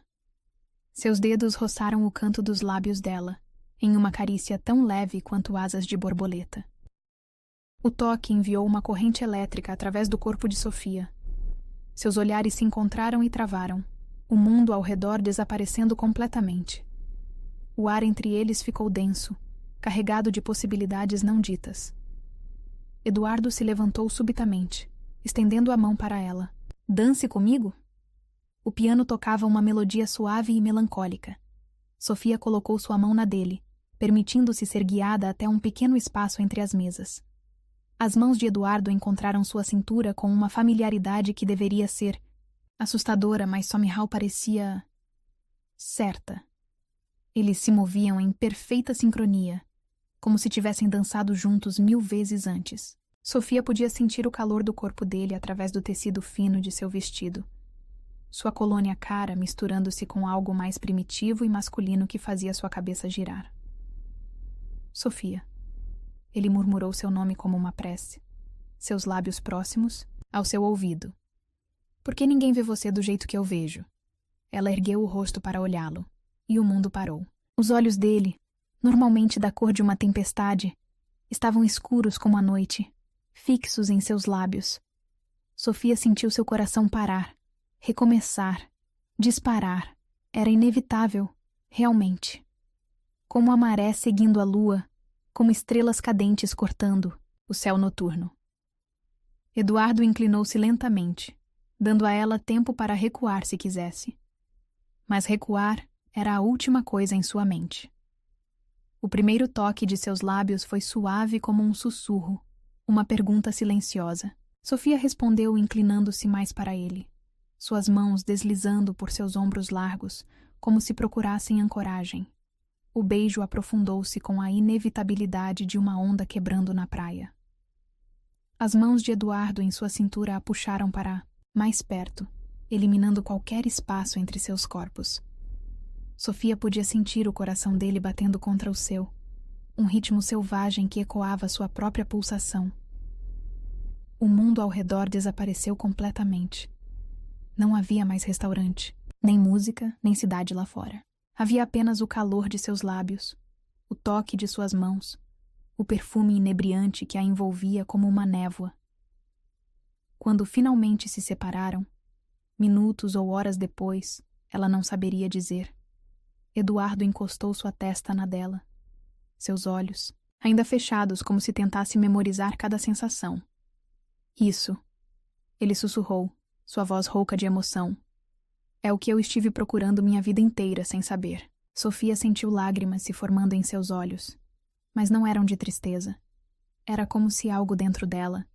Seus dedos roçaram o canto dos lábios dela, em uma carícia tão leve quanto asas de borboleta. O toque enviou uma corrente elétrica através do corpo de Sofia. Seus olhares se encontraram e travaram, o mundo ao redor desaparecendo completamente. O ar entre eles ficou denso, carregado de possibilidades não ditas. Eduardo se levantou subitamente, estendendo a mão para ela. Dance comigo? O piano tocava uma melodia suave e melancólica. Sofia colocou sua mão na dele, permitindo-se ser guiada até um pequeno espaço entre as mesas. As mãos de Eduardo encontraram sua cintura com uma familiaridade que deveria ser assustadora, mas somehow parecia certa. Eles se moviam em perfeita sincronia, como se tivessem dançado juntos 1000 vezes antes. Sofia podia sentir o calor do corpo dele através do tecido fino de seu vestido. Sua colônia cara misturando-se com algo mais primitivo e masculino que fazia sua cabeça girar. Sofia. Ele murmurou seu nome como uma prece, seus lábios próximos ao seu ouvido. Por que ninguém vê você do jeito que eu vejo? Ela ergueu o rosto para olhá-lo, e o mundo parou. Os olhos dele, normalmente da cor de uma tempestade, estavam escuros como a noite, fixos em seus lábios. Sofia sentiu seu coração parar, recomeçar, disparar. Era inevitável, realmente. Como a maré seguindo a lua, como estrelas cadentes cortando o céu noturno. Eduardo inclinou-se lentamente, dando a ela tempo para recuar se quisesse. Mas recuar era a última coisa em sua mente. O primeiro toque de seus lábios foi suave como um sussurro, uma pergunta silenciosa. Sofia respondeu inclinando-se mais para ele, suas mãos deslizando por seus ombros largos, como se procurassem ancoragem. O beijo aprofundou-se com a inevitabilidade de uma onda quebrando na praia. As mãos de Eduardo em sua cintura a puxaram para mais perto, eliminando qualquer espaço entre seus corpos. Sofia podia sentir o coração dele batendo contra o seu, um ritmo selvagem que ecoava sua própria pulsação. O mundo ao redor desapareceu completamente. Não havia mais restaurante, nem música, nem cidade lá fora. Havia apenas o calor de seus lábios, o toque de suas mãos, o perfume inebriante que a envolvia como uma névoa. Quando finalmente se separaram, minutos ou horas depois, ela não saberia dizer, Eduardo encostou sua testa na dela. Seus olhos, ainda fechados como se tentasse memorizar cada sensação. Isso, ele sussurrou, sua voz rouca de emoção. É o que eu estive procurando minha vida inteira sem saber. Sofia sentiu lágrimas se formando em seus olhos, mas não eram de tristeza. Era como se algo dentro dela,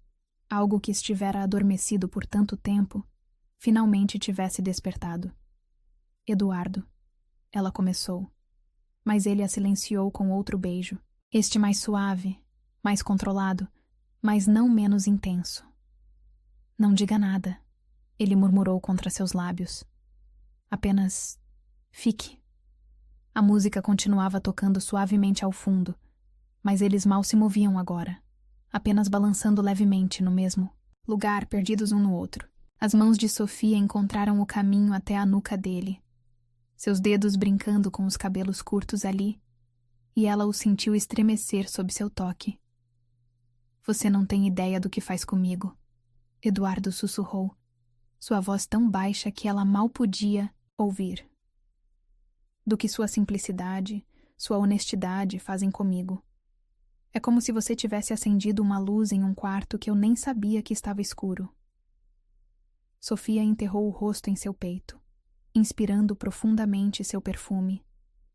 algo que estivera adormecido por tanto tempo, finalmente tivesse despertado. Eduardo, ela começou, mas ele a silenciou com outro beijo, este mais suave, mais controlado, mas não menos intenso. Não diga nada, ele murmurou contra seus lábios. Apenas fique. A música continuava tocando suavemente ao fundo, mas eles mal se moviam agora, apenas balançando levemente no mesmo lugar, perdidos um no outro. As mãos de Sofia encontraram o caminho até a nuca dele, seus dedos brincando com os cabelos curtos ali, e ela o sentiu estremecer sob seu toque. Você não tem ideia do que faz comigo, Eduardo sussurrou, sua voz tão baixa que ela mal podia ouvir. Do que sua simplicidade, sua honestidade fazem comigo. É como se você tivesse acendido uma luz em um quarto que eu nem sabia que estava escuro. Sofia enterrou o rosto em seu peito, inspirando profundamente seu perfume,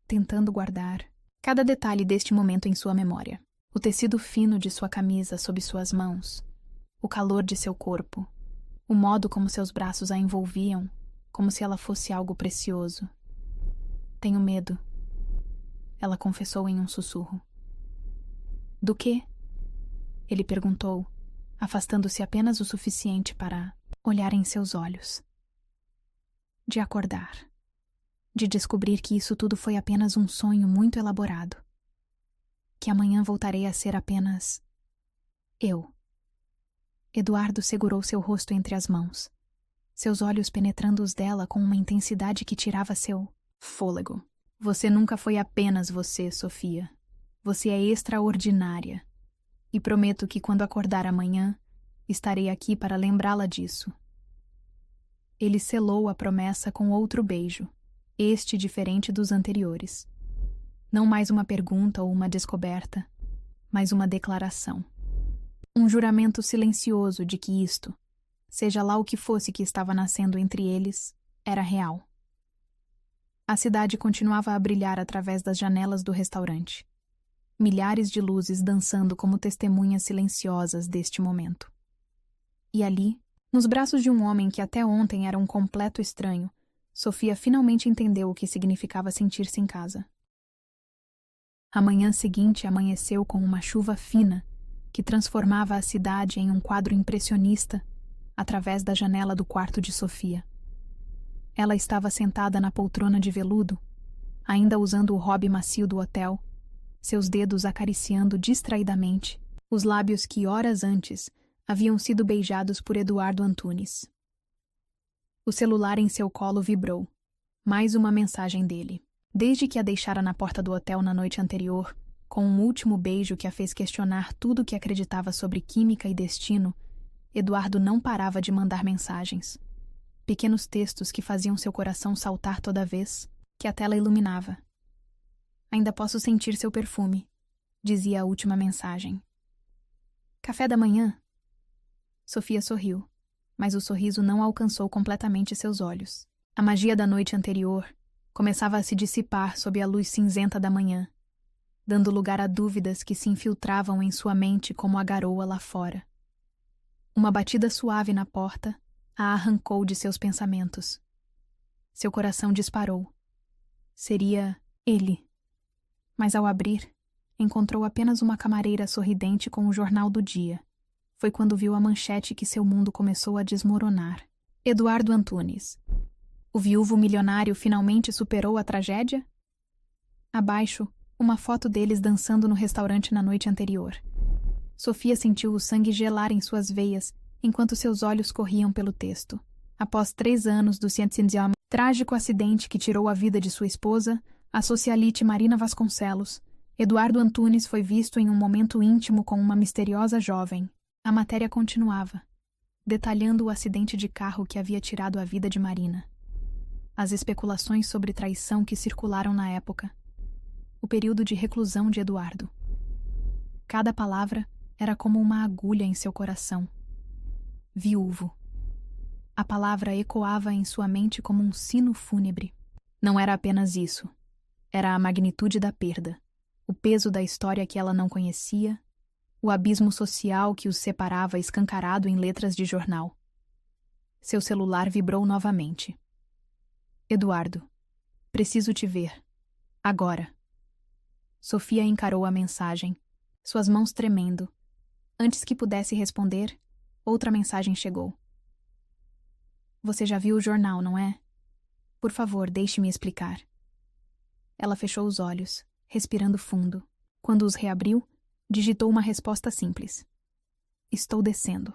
tentando guardar cada detalhe deste momento em sua memória. O tecido fino de sua camisa sob suas mãos, o calor de seu corpo, o modo como seus braços a envolviam, como se ela fosse algo precioso. Tenho medo, ela confessou em um sussurro. Do quê? Ele perguntou, afastando-se apenas o suficiente para olhar em seus olhos. De acordar. De descobrir que isso tudo foi apenas um sonho muito elaborado. Que amanhã voltarei a ser apenas eu. Eduardo segurou seu rosto entre as mãos, seus olhos penetrando os dela com uma intensidade que tirava seu fôlego. Você nunca foi apenas você, Sofia. Você é extraordinária. E prometo que quando acordar amanhã, estarei aqui para lembrá-la disso. Ele selou a promessa com outro beijo, este diferente dos anteriores. Não mais uma pergunta ou uma descoberta, mas uma declaração. Um juramento silencioso de que isto, seja lá o que fosse que estava nascendo entre eles, era real. A cidade continuava a brilhar através das janelas do restaurante. Milhares de luzes dançando como testemunhas silenciosas deste momento. E ali, nos braços de um homem que até ontem era um completo estranho, Sofia finalmente entendeu o que significava sentir-se em casa. A manhã seguinte amanheceu com uma chuva fina que transformava a cidade em um quadro impressionista através da janela do quarto de Sofia. Ela estava sentada na poltrona de veludo, ainda usando o hobby macio do hotel, seus dedos acariciando distraidamente os lábios que horas antes haviam sido beijados por Eduardo Antunes. O celular em seu colo vibrou. Mais uma mensagem dele. Desde que a deixara na porta do hotel na noite anterior, com um último beijo que a fez questionar tudo o que acreditava sobre química e destino, Eduardo não parava de mandar mensagens. Pequenos textos que faziam seu coração saltar toda vez que a tela iluminava. Ainda posso sentir seu perfume, dizia a última mensagem. Café da manhã? Sofia sorriu, mas o sorriso não alcançou completamente seus olhos. A magia da noite anterior começava a se dissipar sob a luz cinzenta da manhã, dando lugar a dúvidas que se infiltravam em sua mente como a garoa lá fora. Uma batida suave na porta A arrancou de seus pensamentos. Seu coração disparou. Seria ele. Mas ao abrir, encontrou apenas uma camareira sorridente com o jornal do dia. Foi quando viu a manchete que seu mundo começou a desmoronar. Eduardo Antunes. O viúvo milionário finalmente superou a tragédia? Abaixo, uma foto deles dançando no restaurante na noite anterior. Sofia sentiu o sangue gelar em suas veias enquanto seus olhos corriam pelo texto. Após 3 anos do trágico acidente que tirou a vida de sua esposa, a socialite Marina Vasconcelos, Eduardo Antunes foi visto em um momento íntimo com uma misteriosa jovem. A matéria continuava, detalhando o acidente de carro que havia tirado a vida de Marina. As especulações sobre traição que circularam na época. O período de reclusão de Eduardo. Cada palavra era como uma agulha em seu coração. Viúvo. A palavra ecoava em sua mente como um sino fúnebre. Não era apenas isso. Era a magnitude da perda, o peso da história que ela não conhecia, o abismo social que os separava escancarado em letras de jornal. Seu celular vibrou novamente. Eduardo, preciso te ver. Agora. Sofia encarou a mensagem, suas mãos tremendo. Antes que pudesse responder, outra mensagem chegou. Você já viu o jornal, não é? Por favor, deixe-me explicar. Ela fechou os olhos, respirando fundo. Quando os reabriu, digitou uma resposta simples. Estou descendo.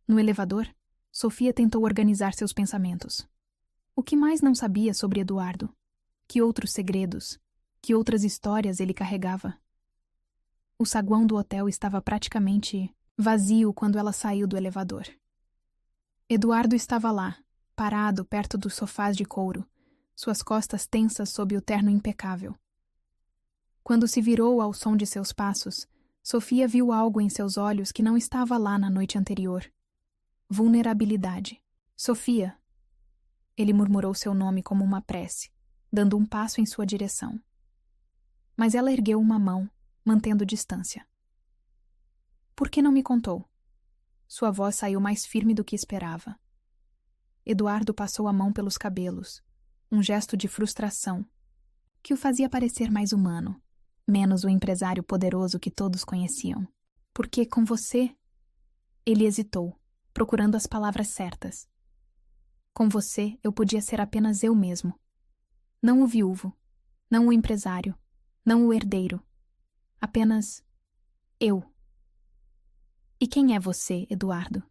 No elevador, Sofia tentou organizar seus pensamentos. O que mais não sabia sobre Eduardo? Que outros segredos, que outras histórias ele carregava? O saguão do hotel estava praticamente vazio quando ela saiu do elevador. Eduardo estava lá, parado perto dos sofás de couro, suas costas tensas sob o terno impecável. Quando se virou ao som de seus passos, Sofia viu algo em seus olhos que não estava lá na noite anterior. Vulnerabilidade. Sofia. Ele murmurou seu nome como uma prece, dando um passo em sua direção. Mas ela ergueu uma mão, mantendo distância. Por que não me contou? Sua voz saiu mais firme do que esperava. Eduardo passou a mão pelos cabelos, um gesto de frustração, que o fazia parecer mais humano, menos o empresário poderoso que todos conheciam. Porque com você... Ele hesitou, procurando as palavras certas. Com você, eu podia ser apenas eu mesmo. Não o viúvo, não o empresário, não o herdeiro. Apenas eu. E quem é você, Eduardo?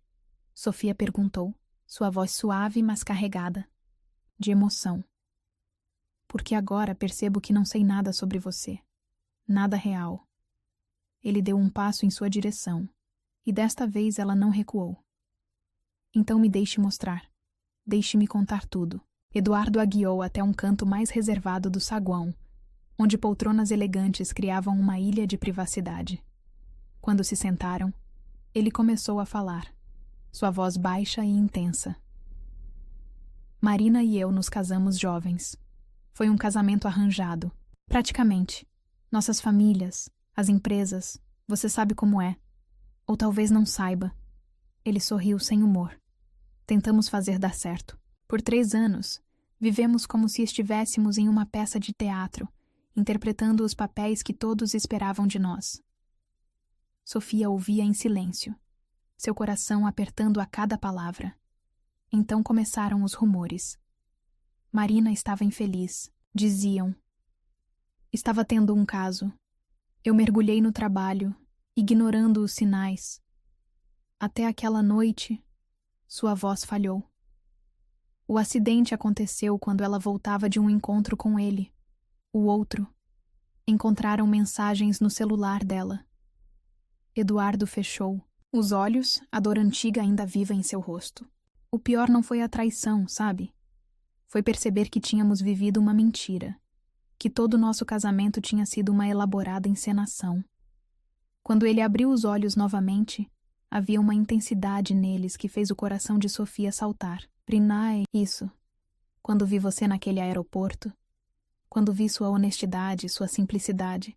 Sofia perguntou, sua voz suave, mas carregada de emoção. Porque agora percebo que não sei nada sobre você. Nada real. Ele deu um passo em sua direção, e desta vez ela não recuou. Então me deixe mostrar. Deixe-me contar tudo. Eduardo a guiou até um canto mais reservado do saguão, onde poltronas elegantes criavam uma ilha de privacidade. Quando se sentaram, ele começou a falar, sua voz baixa e intensa. Marina e eu nos casamos jovens. Foi um casamento arranjado, praticamente. Nossas famílias, as empresas, você sabe como é. Ou talvez não saiba. Ele sorriu sem humor. Tentamos fazer dar certo. Por 3 anos, vivemos como se estivéssemos em uma peça de teatro, interpretando os papéis que todos esperavam de nós. Sofia ouvia em silêncio, seu coração apertando a cada palavra. Então começaram os rumores. Marina estava infeliz, diziam. Estava tendo um caso. Eu mergulhei no trabalho, ignorando os sinais. Até aquela noite, sua voz falhou. O acidente aconteceu quando ela voltava de um encontro com ele. O outro. Encontraram mensagens no celular dela. Eduardo fechou os olhos, a dor antiga ainda viva em seu rosto. O pior não foi a traição, sabe? Foi perceber que tínhamos vivido uma mentira. Que todo o nosso casamento tinha sido uma elaborada encenação. Quando ele abriu os olhos novamente, havia uma intensidade neles que fez o coração de Sofia saltar. Prinai, isso. Quando vi você naquele aeroporto, quando vi sua honestidade, sua simplicidade,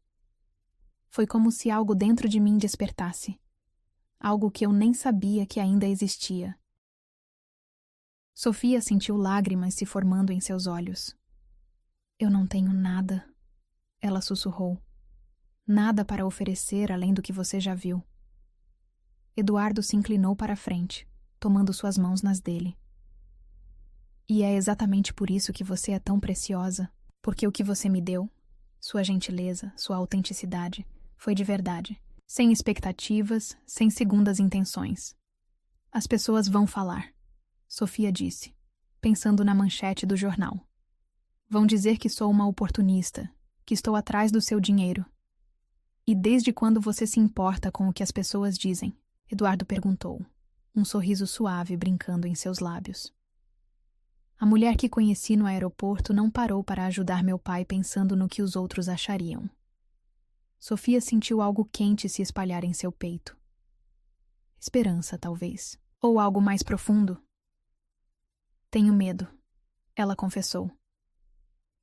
foi como se algo dentro de mim despertasse. Algo que eu nem sabia que ainda existia. Sofia sentiu lágrimas se formando em seus olhos. Eu não tenho nada, ela sussurrou. Nada para oferecer além do que você já viu. Eduardo se inclinou para a frente, tomando suas mãos nas dele. E é exatamente por isso que você é tão preciosa, porque o que você me deu, sua gentileza, sua autenticidade, foi de verdade, sem expectativas, sem segundas intenções. As pessoas vão falar, Sofia disse, pensando na manchete do jornal. Vão dizer que sou uma oportunista, que estou atrás do seu dinheiro. E desde quando você se importa com o que as pessoas dizem? Eduardo perguntou, um sorriso suave brincando em seus lábios. A mulher que conheci no aeroporto não parou para ajudar meu pai pensando no que os outros achariam. Sofia sentiu algo quente se espalhar em seu peito. Esperança, talvez. Ou algo mais profundo. Tenho medo, ela confessou.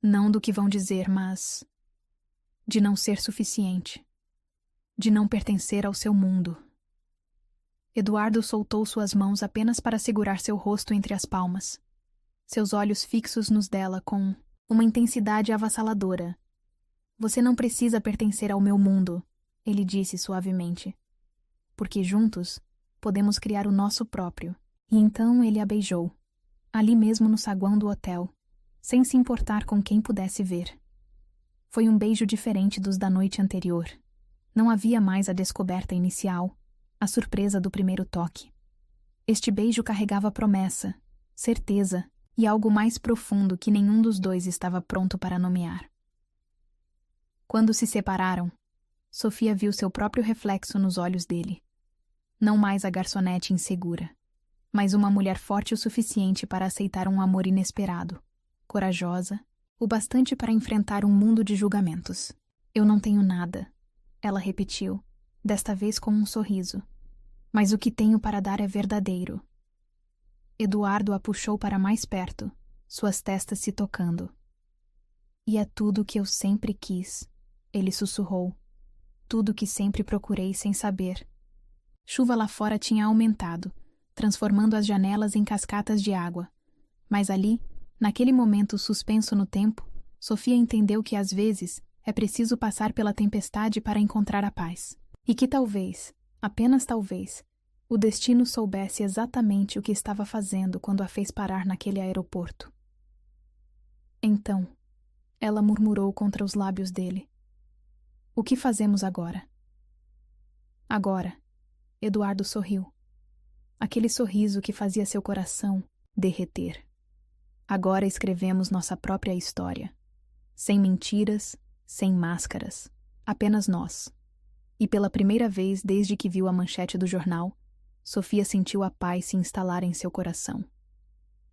Não do que vão dizer, mas de não ser suficiente. De não pertencer ao seu mundo. Eduardo soltou suas mãos apenas para segurar seu rosto entre as palmas. Seus olhos fixos nos dela com uma intensidade avassaladora. Você não precisa pertencer ao meu mundo, ele disse suavemente. Porque juntos podemos criar o nosso próprio. E então ele a beijou, ali mesmo no saguão do hotel, sem se importar com quem pudesse ver. Foi um beijo diferente dos da noite anterior. Não havia mais a descoberta inicial, a surpresa do primeiro toque. Este beijo carregava promessa, certeza e algo mais profundo que nenhum dos dois estava pronto para nomear. Quando se separaram, Sofia viu seu próprio reflexo nos olhos dele. Não mais a garçonete insegura, mas uma mulher forte o suficiente para aceitar um amor inesperado, corajosa, o bastante para enfrentar um mundo de julgamentos. Eu não tenho nada, ela repetiu, desta vez com um sorriso. Mas o que tenho para dar é verdadeiro. Eduardo a puxou para mais perto, suas testas se tocando. E é tudo o que eu sempre quis, ele sussurrou. Tudo o que sempre procurei sem saber. Chuva lá fora tinha aumentado, transformando as janelas em cascatas de água. Mas ali, naquele momento suspenso no tempo, Sofia entendeu que às vezes é preciso passar pela tempestade para encontrar a paz. E que talvez, apenas talvez, o destino soubesse exatamente o que estava fazendo quando a fez parar naquele aeroporto. Então, ela murmurou contra os lábios dele. O que fazemos agora? Agora, Eduardo sorriu. Aquele sorriso que fazia seu coração derreter. Agora escrevemos nossa própria história. Sem mentiras, sem máscaras. Apenas nós. E pela primeira vez desde que viu a manchete do jornal, Sofia sentiu a paz se instalar em seu coração.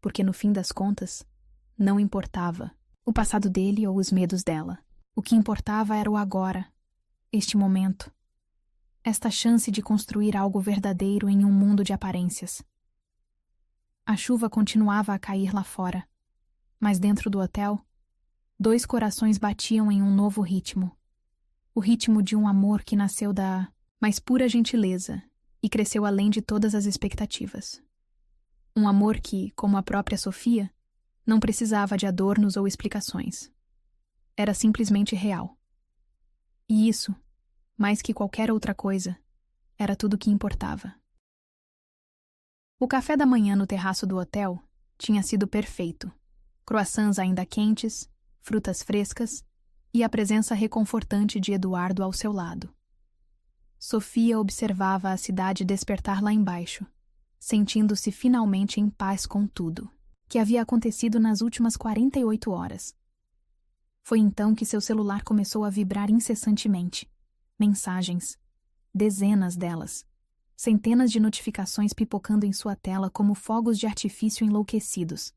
Porque no fim das contas, não importava o passado dele ou os medos dela. O que importava era o agora, este momento, esta chance de construir algo verdadeiro em um mundo de aparências. A chuva continuava a cair lá fora, mas dentro do hotel, 2 corações batiam em um novo ritmo. O ritmo de um amor que nasceu da mais pura gentileza e cresceu além de todas as expectativas. Um amor que, como a própria Sofia, não precisava de adornos ou explicações. Era simplesmente real. E isso, mais que qualquer outra coisa, era tudo o que importava. O café da manhã no terraço do hotel tinha sido perfeito. Croissants ainda quentes, frutas frescas e a presença reconfortante de Eduardo ao seu lado. Sofia observava a cidade despertar lá embaixo, sentindo-se finalmente em paz com tudo, que havia acontecido nas últimas 48 horas. Foi então que seu celular começou a vibrar incessantemente. Mensagens. Dezenas delas. Centenas de notificações pipocando em sua tela como fogos de artifício enlouquecidos.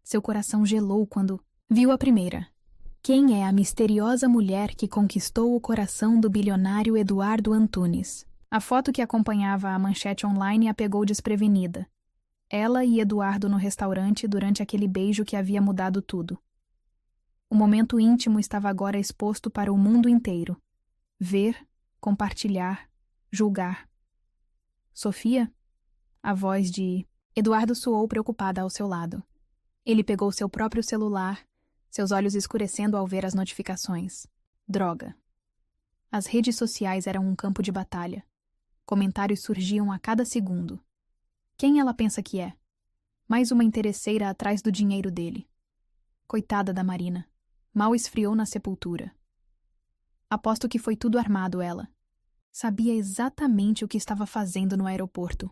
Seu coração gelou quando viu a primeira. Quem é a misteriosa mulher que conquistou o coração do bilionário Eduardo Antunes? A foto que acompanhava a manchete online a pegou desprevenida. Ela e Eduardo no restaurante durante aquele beijo que havia mudado tudo. O momento íntimo estava agora exposto para o mundo inteiro. Ver, compartilhar, julgar. Sofia? A voz de Eduardo suou preocupada ao seu lado. Ele pegou seu próprio celular, seus olhos escurecendo ao ver as notificações. Droga. As redes sociais eram um campo de batalha. Comentários surgiam a cada segundo. Quem ela pensa que é? Mais uma interesseira atrás do dinheiro dele. Coitada da Marina. Mal esfriou na sepultura. Aposto que foi tudo armado, ela. Sabia exatamente o que estava fazendo no aeroporto.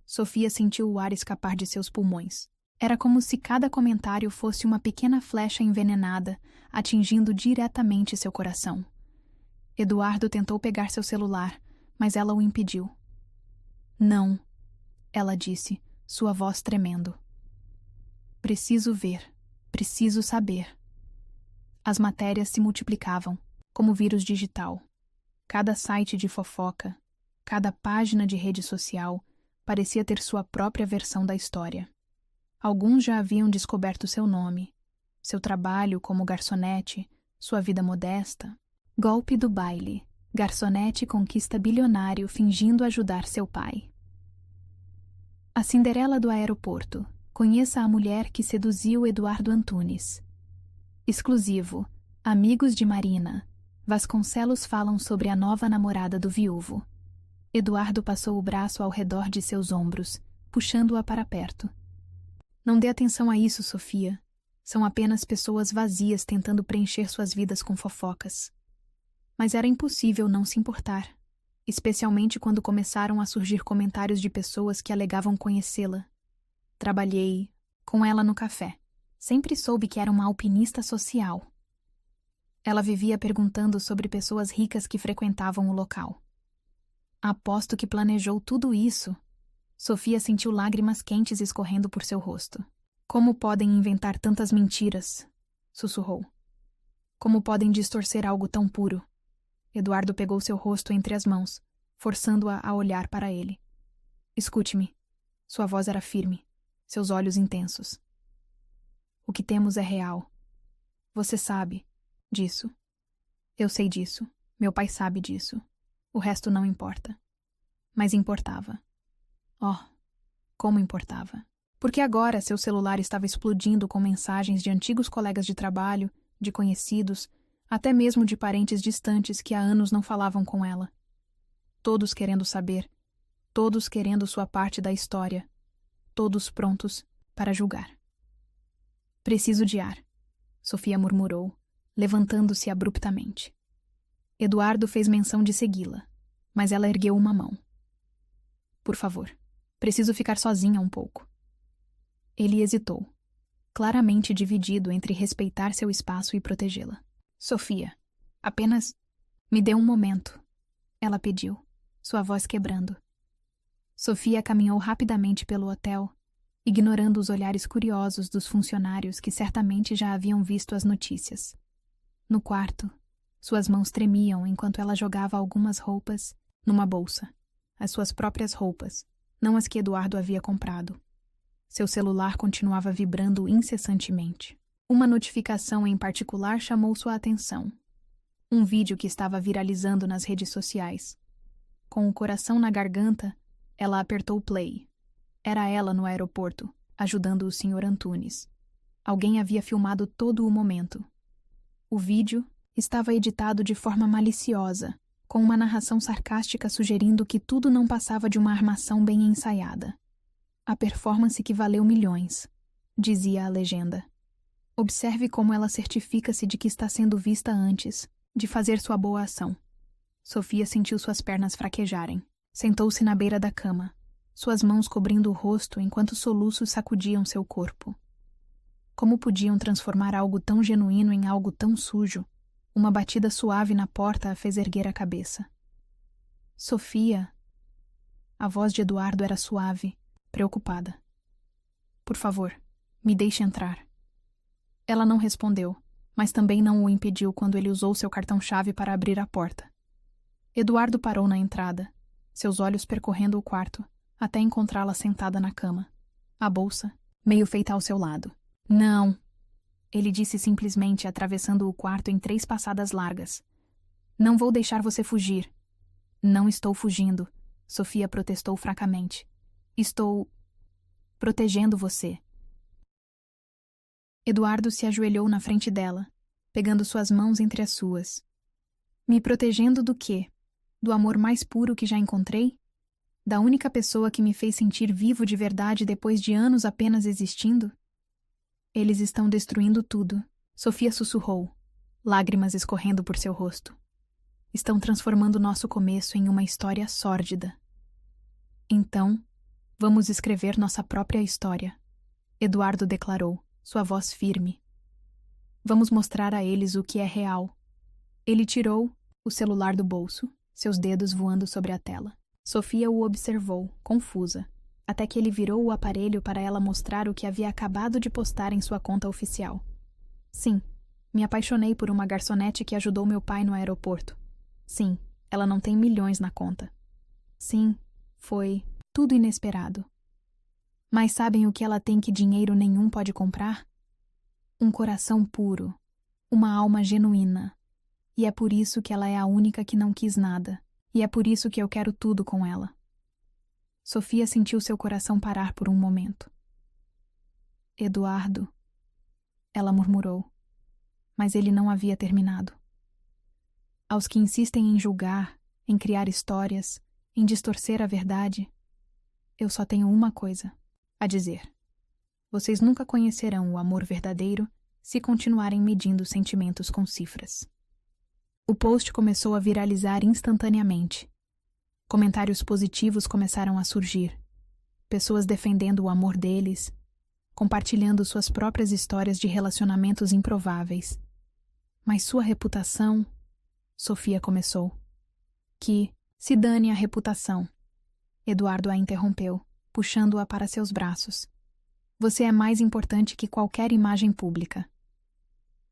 Sofia sentiu o ar escapar de seus pulmões. Era como se cada comentário fosse uma pequena flecha envenenada, atingindo diretamente seu coração. Eduardo tentou pegar seu celular, mas ela o impediu. Não, ela disse, sua voz tremendo. Preciso ver, preciso saber. As matérias se multiplicavam, como vírus digital. Cada site de fofoca, cada página de rede social parecia ter sua própria versão da história. Alguns já haviam descoberto seu nome, seu trabalho como garçonete, sua vida modesta. Golpe do baile. Garçonete conquista bilionário fingindo ajudar seu pai. A Cinderela do aeroporto. Conheça a mulher que seduziu Eduardo Antunes. Exclusivo. Amigos de Marina. Vasconcelos falam sobre a nova namorada do viúvo. Eduardo passou o braço ao redor de seus ombros, puxando-a para perto. Não dê atenção a isso, Sofia. São apenas pessoas vazias tentando preencher suas vidas com fofocas. Mas era impossível não se importar, especialmente quando começaram a surgir comentários de pessoas que alegavam conhecê-la. Trabalhei com ela no café. Sempre soube que era uma alpinista social. Ela vivia perguntando sobre pessoas ricas que frequentavam o local. Aposto que planejou tudo isso. Sofia sentiu lágrimas quentes escorrendo por seu rosto. Como podem inventar tantas mentiras? Sussurrou. Como podem distorcer algo tão puro? Eduardo pegou seu rosto entre as mãos, forçando-a a olhar para ele. Escute-me. Sua voz era firme, seus olhos intensos. O que temos é real. Você sabe disso. Eu sei disso. Meu pai sabe disso. O resto não importa. Mas importava. Oh, como importava. Porque agora seu celular estava explodindo com mensagens de antigos colegas de trabalho, de conhecidos, até mesmo de parentes distantes que há anos não falavam com ela. Todos querendo saber, todos querendo sua parte da história, todos prontos para julgar. Preciso de ar, Sofia murmurou, levantando-se abruptamente. Eduardo fez menção de segui-la, mas ela ergueu uma mão. Por favor, preciso ficar sozinha um pouco. Ele hesitou, claramente dividido entre respeitar seu espaço e protegê-la. Sofia, apenas me dê um momento, ela pediu, sua voz quebrando. Sofia caminhou rapidamente pelo hotel, ignorando os olhares curiosos dos funcionários que certamente já haviam visto as notícias. No quarto, suas mãos tremiam enquanto ela jogava algumas roupas numa bolsa, as suas próprias roupas, não as que Eduardo havia comprado. Seu celular continuava vibrando incessantemente. Uma notificação em particular chamou sua atenção. Um vídeo que estava viralizando nas redes sociais. Com o coração na garganta, ela apertou o play. Era ela no aeroporto, ajudando o Sr. Antunes. Alguém havia filmado todo o momento. O vídeo estava editado de forma maliciosa, com uma narração sarcástica sugerindo que tudo não passava de uma armação bem ensaiada. A performance que valeu milhões, dizia a legenda. Observe como ela certifica-se de que está sendo vista antes de fazer sua boa ação. Sofia sentiu suas pernas fraquejarem. Sentou-se na beira da cama, suas mãos cobrindo o rosto enquanto soluços sacudiam seu corpo. Como podiam transformar algo tão genuíno em algo tão sujo? Uma batida suave na porta a fez erguer a cabeça. Sofia. A voz de Eduardo era suave, preocupada. Por favor, me deixe entrar. Ela não respondeu, mas também não o impediu quando ele usou seu cartão-chave para abrir a porta. Eduardo parou na entrada, seus olhos percorrendo o quarto, até encontrá-la sentada na cama, a bolsa, meio feita ao seu lado. Não! Ele disse simplesmente, atravessando o quarto em 3 passadas largas. Não vou deixar você fugir. Não estou fugindo, Sofia protestou fracamente. Estou... protegendo você. Eduardo se ajoelhou na frente dela, pegando suas mãos entre as suas. Me protegendo do quê? Do amor mais puro que já encontrei? Da única pessoa que me fez sentir vivo de verdade depois de anos apenas existindo? Eles estão destruindo tudo, Sofia sussurrou, lágrimas escorrendo por seu rosto. Estão transformando nosso começo em uma história sórdida. Então, vamos escrever nossa própria história, Eduardo declarou, sua voz firme. Vamos mostrar a eles o que é real. Ele tirou o celular do bolso, seus dedos voando sobre a tela. Sofia o observou, confusa, até que ele virou o aparelho para ela mostrar o que havia acabado de postar em sua conta oficial. Sim, me apaixonei por uma garçonete que ajudou meu pai no aeroporto. Sim, ela não tem milhões na conta. Sim, foi tudo inesperado. Mas sabem o que ela tem que dinheiro nenhum pode comprar? Um coração puro, uma alma genuína. E é por isso que ela é a única que não quis nada. E é por isso que eu quero tudo com ela. Sofia sentiu seu coração parar por um momento. Eduardo, ela murmurou, mas ele não havia terminado. Aos que insistem em julgar, em criar histórias, em distorcer a verdade, eu só tenho uma coisa a dizer. Vocês nunca conhecerão o amor verdadeiro se continuarem medindo sentimentos com cifras. O post começou a viralizar instantaneamente. Comentários positivos começaram a surgir. Pessoas defendendo o amor deles, compartilhando suas próprias histórias de relacionamentos improváveis. Mas sua reputação... Sofia começou. Que se dane a reputação. Eduardo a interrompeu, puxando-a para seus braços. Você é mais importante que qualquer imagem pública.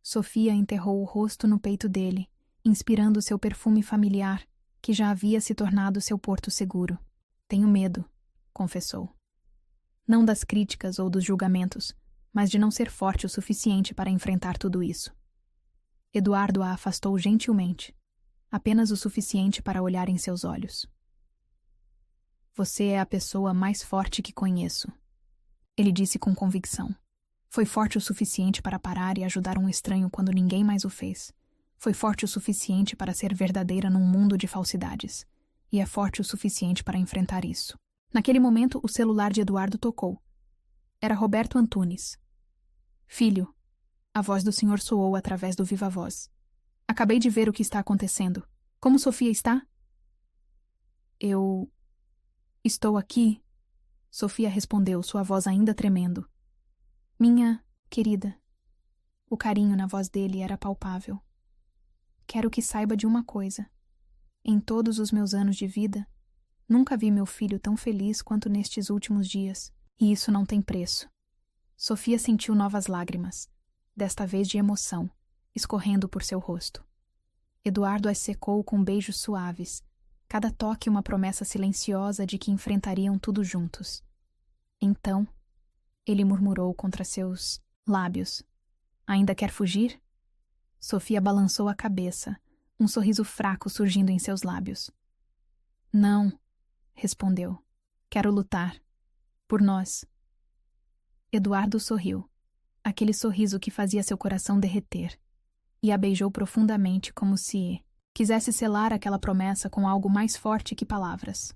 Sofia enterrou o rosto no peito dele, inspirando seu perfume familiar, que já havia se tornado seu porto seguro. Tenho medo, confessou. Não das críticas ou dos julgamentos, mas de não ser forte o suficiente para enfrentar tudo isso. Eduardo a afastou gentilmente, apenas o suficiente para olhar em seus olhos. Você é a pessoa mais forte que conheço, ele disse com convicção. Foi forte o suficiente para parar e ajudar um estranho quando ninguém mais o fez. Foi forte o suficiente para ser verdadeira num mundo de falsidades. E é forte o suficiente para enfrentar isso. Naquele momento, o celular de Eduardo tocou. Era Roberto Antunes. Filho, a voz do senhor soou através do viva-voz. Acabei de ver o que está acontecendo. Como Sofia está? Eu... estou aqui, Sofia respondeu, sua voz ainda tremendo. Minha querida. O carinho na voz dele era palpável. Quero que saiba de uma coisa. Em todos os meus anos de vida, nunca vi meu filho tão feliz quanto nestes últimos dias. E isso não tem preço. Sofia sentiu novas lágrimas, desta vez de emoção, escorrendo por seu rosto. Eduardo as secou com beijos suaves, cada toque uma promessa silenciosa de que enfrentariam tudo juntos. Então, ele murmurou contra seus lábios. Ainda quer fugir? Sofia balançou a cabeça, um sorriso fraco surgindo em seus lábios. Não, respondeu. Quero lutar. Por nós. Eduardo sorriu, aquele sorriso que fazia seu coração derreter, e a beijou profundamente como se quisesse selar aquela promessa com algo mais forte que palavras.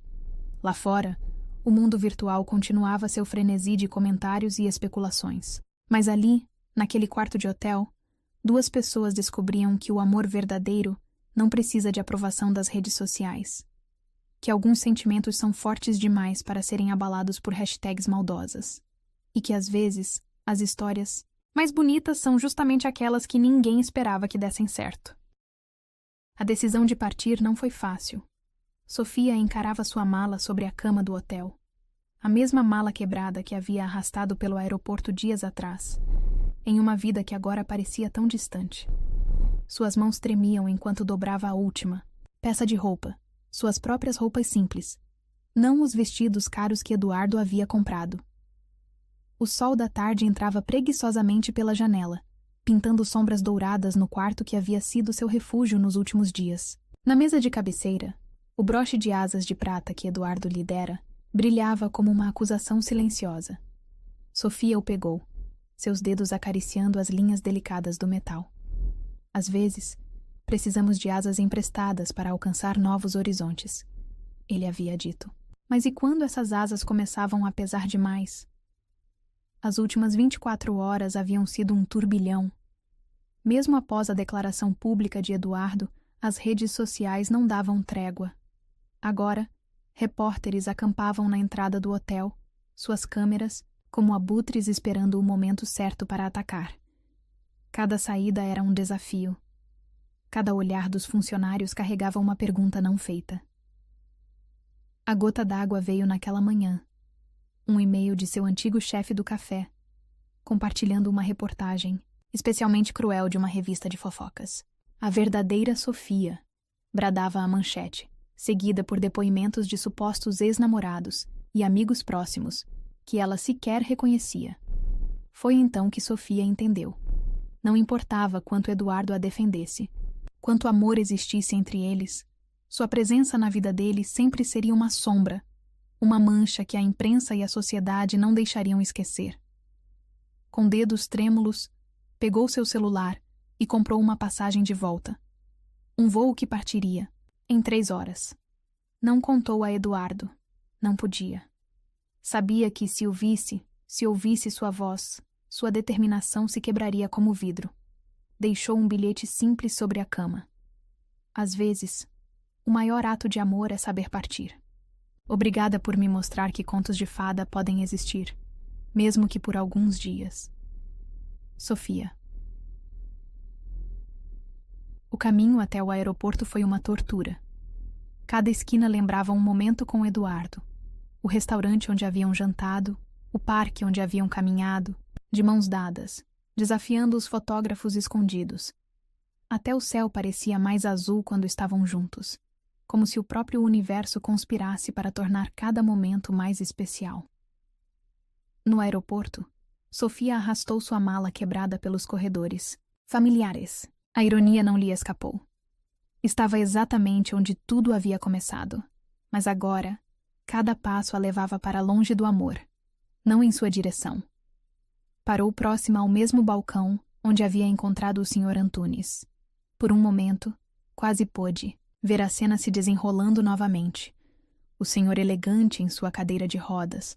Lá fora, o mundo virtual continuava seu frenesi de comentários e especulações. Mas ali, naquele quarto de hotel, duas pessoas descobriam que o amor verdadeiro não precisa de aprovação das redes sociais. Que alguns sentimentos são fortes demais para serem abalados por hashtags maldosas. E que, às vezes, as histórias mais bonitas são justamente aquelas que ninguém esperava que dessem certo. A decisão de partir não foi fácil. Sofia encarava sua mala sobre a cama do hotel. A mesma mala quebrada que havia arrastado pelo aeroporto dias atrás, em uma vida que agora parecia tão distante. Suas mãos tremiam enquanto dobrava a última peça de roupa, suas próprias roupas simples, não os vestidos caros que Eduardo havia comprado. O sol da tarde entrava preguiçosamente pela janela, pintando sombras douradas no quarto que havia sido seu refúgio nos últimos dias. Na mesa de cabeceira, o broche de asas de prata que Eduardo lhe dera brilhava como uma acusação silenciosa. Sofia o pegou, seus dedos acariciando as linhas delicadas do metal. Às vezes, precisamos de asas emprestadas para alcançar novos horizontes, ele havia dito. Mas e quando essas asas começavam a pesar demais? As últimas 24 horas haviam sido um turbilhão. Mesmo após a declaração pública de Eduardo, as redes sociais não davam trégua. Agora, repórteres acampavam na entrada do hotel, suas câmeras, como abutres esperando o momento certo para atacar. Cada saída era um desafio. Cada olhar dos funcionários carregava uma pergunta não feita. A gota d'água veio naquela manhã. Um e-mail de seu antigo chefe do café, compartilhando uma reportagem, especialmente cruel de uma revista de fofocas. A verdadeira Sofia, bradava a manchete, seguida por depoimentos de supostos ex-namorados e amigos próximos, que ela sequer reconhecia. Foi então que Sofia entendeu. Não importava quanto Eduardo a defendesse, quanto amor existisse entre eles, sua presença na vida dele sempre seria uma sombra, uma mancha que a imprensa e a sociedade não deixariam esquecer. Com dedos trêmulos, pegou seu celular e comprou uma passagem de volta. Um voo que partiria em 3 horas. Não contou a Eduardo. Não podia. Sabia que se o visse, se ouvisse sua voz, sua determinação se quebraria como vidro. Deixou um bilhete simples sobre a cama. Às vezes, o maior ato de amor é saber partir. Obrigada por me mostrar que contos de fada podem existir, mesmo que por alguns dias. Sofia. O caminho até o aeroporto foi uma tortura. Cada esquina lembrava um momento com Eduardo. O restaurante onde haviam jantado, o parque onde haviam caminhado, de mãos dadas, desafiando os fotógrafos escondidos. Até o céu parecia mais azul quando estavam juntos, como se o próprio universo conspirasse para tornar cada momento mais especial. No aeroporto, Sofia arrastou sua mala quebrada pelos corredores. Familiares. A ironia não lhe escapou. Estava exatamente onde tudo havia começado, mas agora, cada passo a levava para longe do amor, não em sua direção. Parou próxima ao mesmo balcão onde havia encontrado o Sr. Antunes. Por um momento, quase pôde ver a cena se desenrolando novamente. O senhor elegante em sua cadeira de rodas,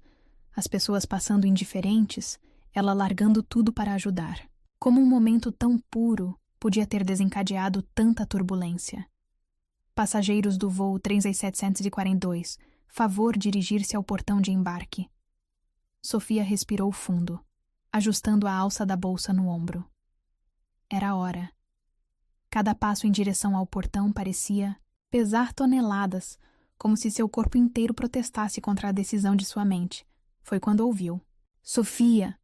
as pessoas passando indiferentes, ela largando tudo para ajudar. Como um momento tão puro podia ter desencadeado tanta turbulência? Passageiros do voo 3742, favor dirigir-se ao portão de embarque. Sofia respirou fundo, ajustando a alça da bolsa no ombro. Era a hora. Cada passo em direção ao portão parecia pesar toneladas, como se seu corpo inteiro protestasse contra a decisão de sua mente. Foi quando ouviu. Sofia!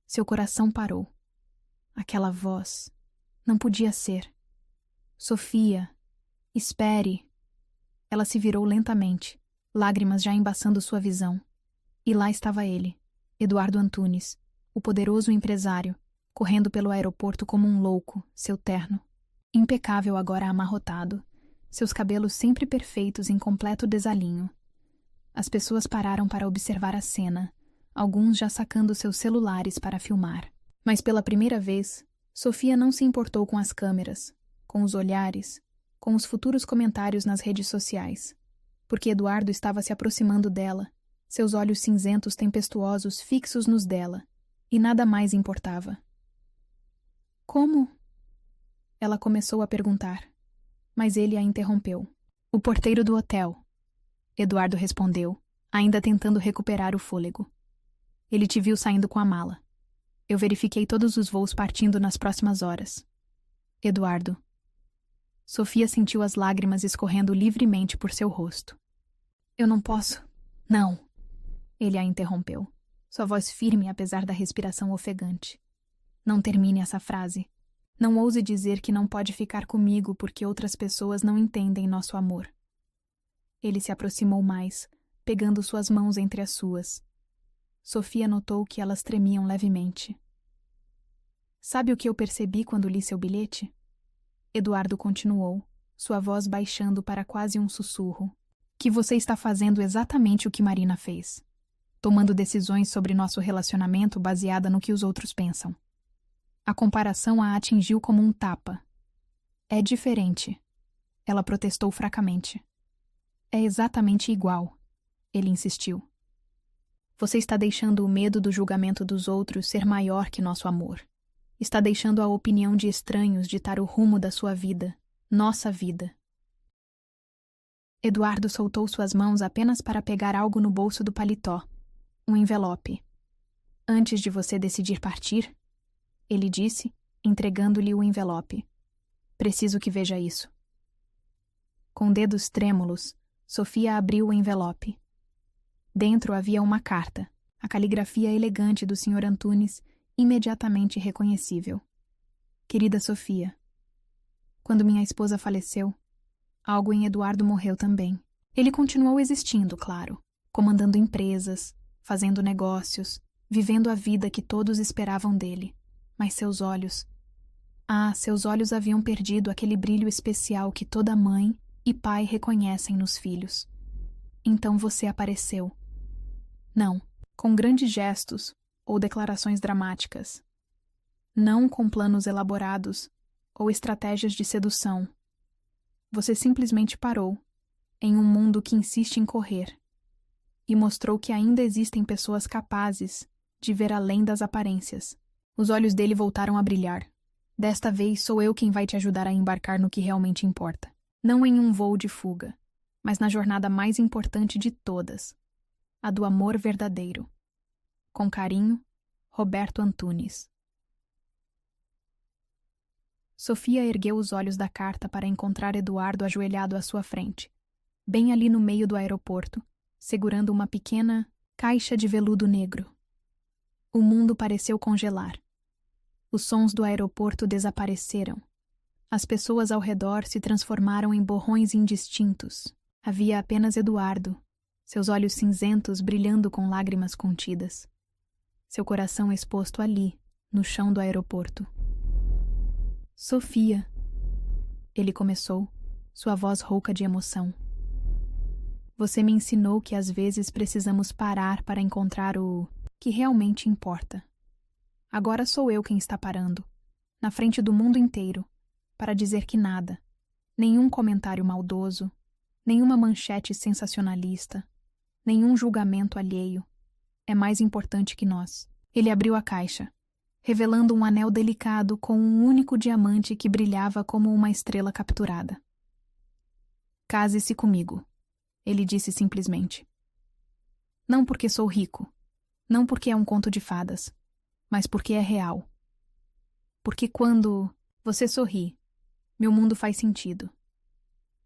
Seu coração parou. Aquela voz. Não podia ser. Sofia! Espere! Ela se virou lentamente, lágrimas já embaçando sua visão. E lá estava ele, Eduardo Antunes, o poderoso empresário, correndo pelo aeroporto como um louco, seu terno. Impecável agora amarrotado, seus cabelos sempre perfeitos em completo desalinho. As pessoas pararam para observar a cena, alguns já sacando seus celulares para filmar. Mas pela primeira vez, Sofia não se importou com as câmeras, com os olhares, com os futuros comentários nas redes sociais, porque Eduardo estava se aproximando dela, seus olhos cinzentos tempestuosos fixos nos dela, e nada mais importava. Como? Ela começou a perguntar, mas ele a interrompeu. O porteiro do hotel. Eduardo respondeu, ainda tentando recuperar o fôlego. Ele te viu saindo com a mala. Eu verifiquei todos os voos partindo nas próximas horas. Eduardo. Sofia sentiu as lágrimas escorrendo livremente por seu rosto. Eu não posso. Não. Ele a interrompeu, sua voz firme apesar da respiração ofegante. Não termine essa frase. Não ouse dizer que não pode ficar comigo porque outras pessoas não entendem nosso amor. Ele se aproximou mais, pegando suas mãos entre as suas. Sofia notou que elas tremiam levemente. Sabe o que eu percebi quando li seu bilhete? Eduardo continuou, sua voz baixando para quase um sussurro. Que você está fazendo exatamente o que Marina fez. tomando decisões sobre nosso relacionamento baseada no que os outros pensam. A comparação a atingiu como um tapa. É diferente. Ela protestou fracamente. É exatamente igual, ele insistiu. Você está deixando o medo do julgamento dos outros ser maior que nosso amor. Está deixando a opinião de estranhos ditar o rumo da sua vida, nossa vida. Eduardo soltou suas mãos apenas para pegar algo no bolso do paletó, um envelope. Antes de você decidir partir, ele disse, entregando-lhe o envelope. Preciso que veja isso. Com dedos trêmulos, Sofia abriu o envelope. Dentro havia uma carta, a caligrafia elegante do Sr. Antunes, imediatamente reconhecível. Querida Sofia, quando minha esposa faleceu, algo em Eduardo morreu também. Ele continuou existindo, claro, comandando empresas, fazendo negócios, vivendo a vida que todos esperavam dele. Mas seus olhos... seus olhos haviam perdido aquele brilho especial que toda mãe e pai reconhecem nos filhos. Então você apareceu. Não, com grandes gestos ou declarações dramáticas. Não com planos elaborados ou estratégias de sedução. Você simplesmente parou, em um mundo que insiste em correr, e mostrou que ainda existem pessoas capazes de ver além das aparências. Os olhos dele voltaram a brilhar. Desta vez sou eu quem vai te ajudar a embarcar no que realmente importa. Não em um voo de fuga, mas na jornada mais importante de todas, a do amor verdadeiro. Com carinho, Roberto Antunes. Sofia ergueu os olhos da carta para encontrar Eduardo ajoelhado à sua frente, bem ali no meio do aeroporto, segurando uma pequena caixa de veludo negro. O mundo pareceu congelar. Os sons do aeroporto desapareceram. As pessoas ao redor se transformaram em borrões indistintos. Havia apenas Eduardo, seus olhos cinzentos brilhando com lágrimas contidas. Seu coração exposto ali, no chão do aeroporto. Sofia, ele começou, sua voz rouca de emoção. Você me ensinou que às vezes precisamos parar para encontrar o que realmente importa. Agora sou eu quem está parando, na frente do mundo inteiro, para dizer que nada, nenhum comentário maldoso, nenhuma manchete sensacionalista, nenhum julgamento alheio, é mais importante que nós. Ele abriu a caixa, revelando um anel delicado com um único diamante que brilhava como uma estrela capturada. Case-se comigo, ele disse simplesmente. Não porque sou rico, não porque é um conto de fadas, mas porque é real. Porque quando você sorri, meu mundo faz sentido.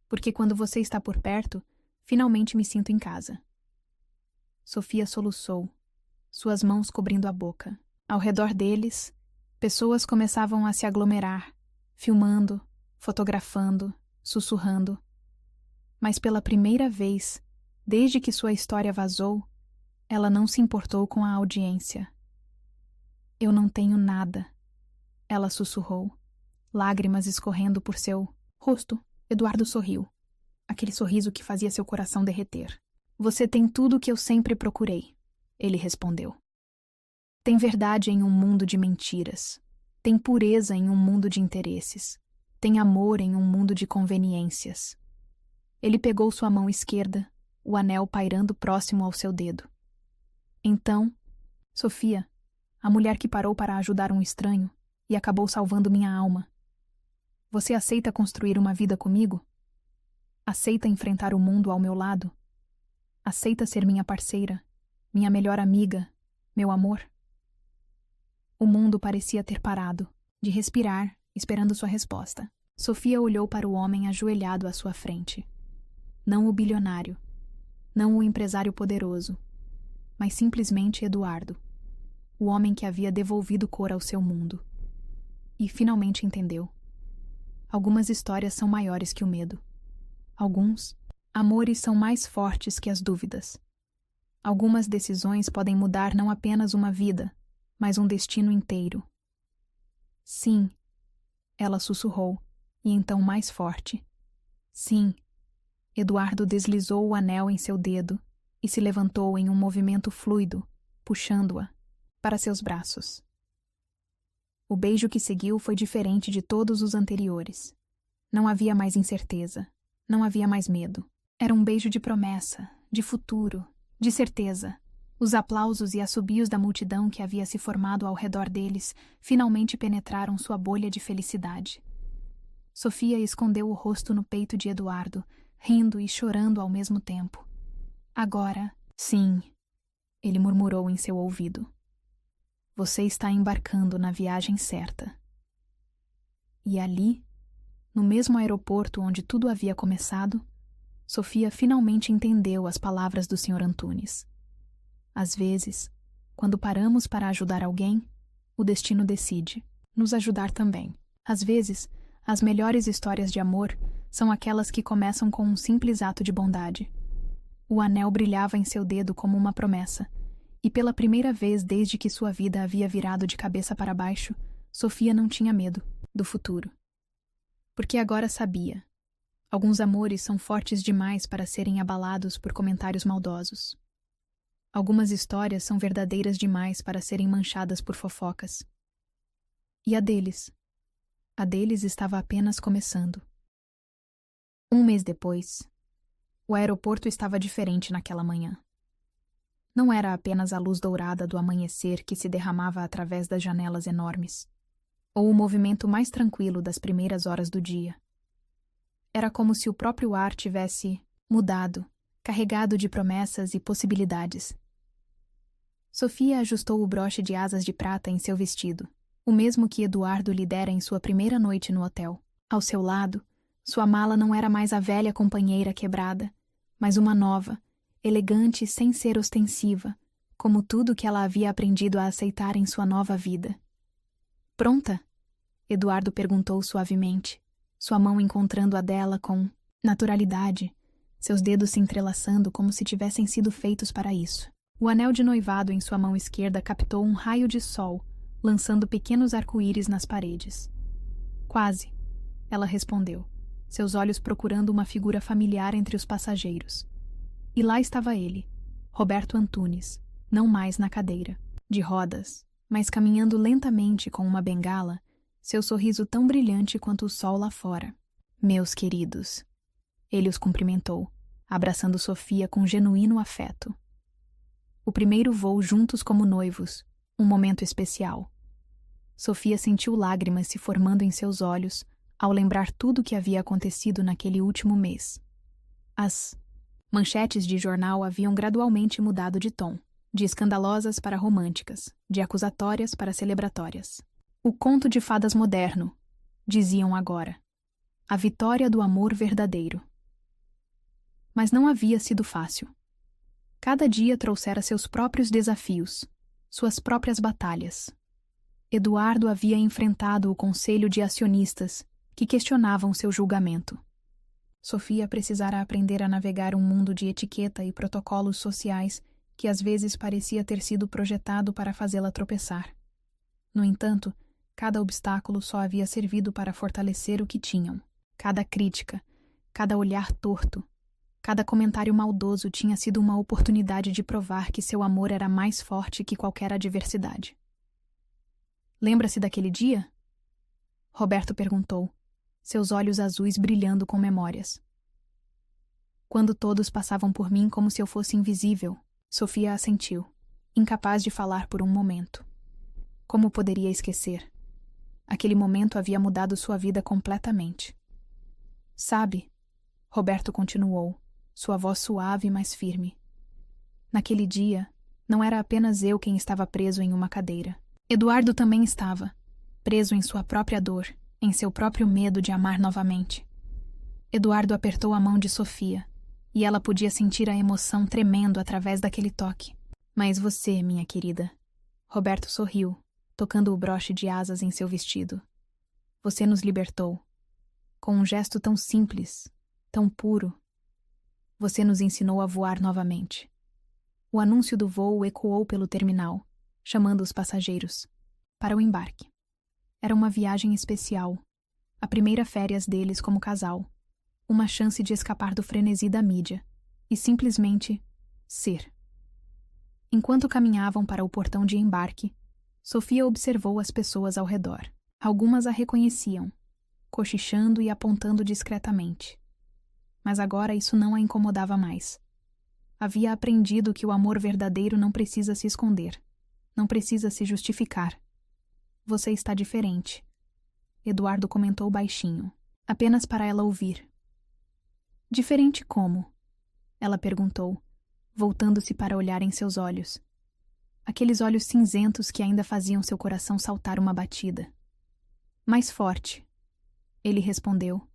Porque quando você está por perto, finalmente me sinto em casa. Sofia soluçou, suas mãos cobrindo a boca. Ao redor deles, pessoas começavam a se aglomerar, filmando, fotografando, sussurrando. Mas pela primeira vez, desde que sua história vazou, ela não se importou com a audiência. Eu não tenho nada, ela sussurrou, lágrimas escorrendo por seu rosto. Eduardo sorriu, aquele sorriso que fazia seu coração derreter. Você tem tudo o que eu sempre procurei, ele respondeu. Tem verdade em um mundo de mentiras. Tem pureza em um mundo de interesses. Tem amor em um mundo de conveniências. Ele pegou sua mão esquerda, o anel pairando próximo ao seu dedo. Então, Sofia, a mulher que parou para ajudar um estranho e acabou salvando minha alma. Você aceita construir uma vida comigo? Aceita enfrentar o mundo ao meu lado? Aceita ser minha parceira, minha melhor amiga, meu amor? O mundo parecia ter parado, de respirar, esperando sua resposta. Sofia olhou para o homem ajoelhado à sua frente. Não o bilionário, não o empresário poderoso, mas simplesmente Eduardo, o homem que havia devolvido cor ao seu mundo. E finalmente entendeu. Algumas histórias são maiores que o medo. Alguns amores são mais fortes que as dúvidas. Algumas decisões podem mudar não apenas uma vida, mas um destino inteiro. Sim, ela sussurrou, e então mais forte. Sim. Eduardo deslizou o anel em seu dedo e se levantou em um movimento fluido, puxando-a para seus braços. O beijo que seguiu foi diferente de todos os anteriores. Não havia mais incerteza, não havia mais medo. Era um beijo de promessa, de futuro, de certeza. Os aplausos e assobios da multidão que havia se formado ao redor deles finalmente penetraram sua bolha de felicidade. Sofia escondeu o rosto no peito de Eduardo, rindo e chorando ao mesmo tempo. Agora, sim, ele murmurou em seu ouvido. Você está embarcando na viagem certa. E ali, no mesmo aeroporto onde tudo havia começado, Sofia finalmente entendeu as palavras do Sr. Antunes. Às vezes, quando paramos para ajudar alguém, o destino decide nos ajudar também. Às vezes, as melhores histórias de amor são aquelas que começam com um simples ato de bondade. O anel brilhava em seu dedo como uma promessa, e pela primeira vez desde que sua vida havia virado de cabeça para baixo, Sofia não tinha medo do futuro. Porque agora sabia. Alguns amores são fortes demais para serem abalados por comentários maldosos. Algumas histórias são verdadeiras demais para serem manchadas por fofocas. E a deles estava apenas começando. Um mês depois, o aeroporto estava diferente naquela manhã. Não era apenas a luz dourada do amanhecer que se derramava através das janelas enormes, ou o movimento mais tranquilo das primeiras horas do dia. Era como se o próprio ar tivesse mudado, carregado de promessas e possibilidades. Sofia ajustou o broche de asas de prata em seu vestido, o mesmo que Eduardo lhe dera em sua primeira noite no hotel. Ao seu lado, sua mala não era mais a velha companheira quebrada, mas uma nova, elegante sem ser ostensiva, como tudo que ela havia aprendido a aceitar em sua nova vida. Pronta? Eduardo perguntou suavemente, sua mão encontrando a dela com naturalidade, seus dedos se entrelaçando como se tivessem sido feitos para isso. O anel de noivado em sua mão esquerda captou um raio de sol, lançando pequenos arco-íris nas paredes. Quase, ela respondeu, seus olhos procurando uma figura familiar entre os passageiros. E lá estava ele, Roberto Antunes, não mais na cadeira, de rodas, mas caminhando lentamente com uma bengala, seu sorriso tão brilhante quanto o sol lá fora. Meus queridos. Ele os cumprimentou, abraçando Sofia com genuíno afeto. O primeiro voo juntos como noivos, um momento especial. Sofia sentiu lágrimas se formando em seus olhos ao lembrar tudo o que havia acontecido naquele último mês. As manchetes de jornal haviam gradualmente mudado de tom, de escandalosas para românticas, de acusatórias para celebratórias. O conto de fadas moderno, diziam agora. A vitória do amor verdadeiro. Mas não havia sido fácil. Cada dia trouxera seus próprios desafios, suas próprias batalhas. Eduardo havia enfrentado o conselho de acionistas que questionavam seu julgamento. Sofia precisara aprender a navegar um mundo de etiqueta e protocolos sociais que às vezes parecia ter sido projetado para fazê-la tropeçar. No entanto, cada obstáculo só havia servido para fortalecer o que tinham. Cada crítica, cada olhar torto, cada comentário maldoso tinha sido uma oportunidade de provar que seu amor era mais forte que qualquer adversidade. Lembra-se daquele dia? Roberto perguntou, seus olhos azuis brilhando com memórias. Quando todos passavam por mim como se eu fosse invisível, Sofia assentiu, incapaz de falar por um momento. Como poderia esquecer? Aquele momento havia mudado sua vida completamente. Sabe, Roberto continuou, sua voz suave, mas firme. Naquele dia, não era apenas eu quem estava preso em uma cadeira. Eduardo também estava, preso em sua própria dor, em seu próprio medo de amar novamente. Eduardo apertou a mão de Sofia, e ela podia sentir a emoção tremendo através daquele toque. Mas você, minha querida. Roberto sorriu, tocando o broche de asas em seu vestido. Você nos libertou. Com um gesto tão simples, tão puro. Você nos ensinou a voar novamente. O anúncio do voo ecoou pelo terminal, chamando os passageiros para o embarque. Era uma viagem especial, a primeira férias deles como casal, uma chance de escapar do frenesi da mídia e simplesmente ser. Enquanto caminhavam para o portão de embarque, Sofia observou as pessoas ao redor. Algumas a reconheciam, cochichando e apontando discretamente. Mas agora isso não a incomodava mais. Havia aprendido que o amor verdadeiro não precisa se esconder, não precisa se justificar. Você está diferente, Eduardo comentou baixinho, apenas para ela ouvir. Diferente como? Ela perguntou, voltando-se para olhar em seus olhos. Aqueles olhos cinzentos que ainda faziam seu coração saltar uma batida. Mais forte, ele respondeu,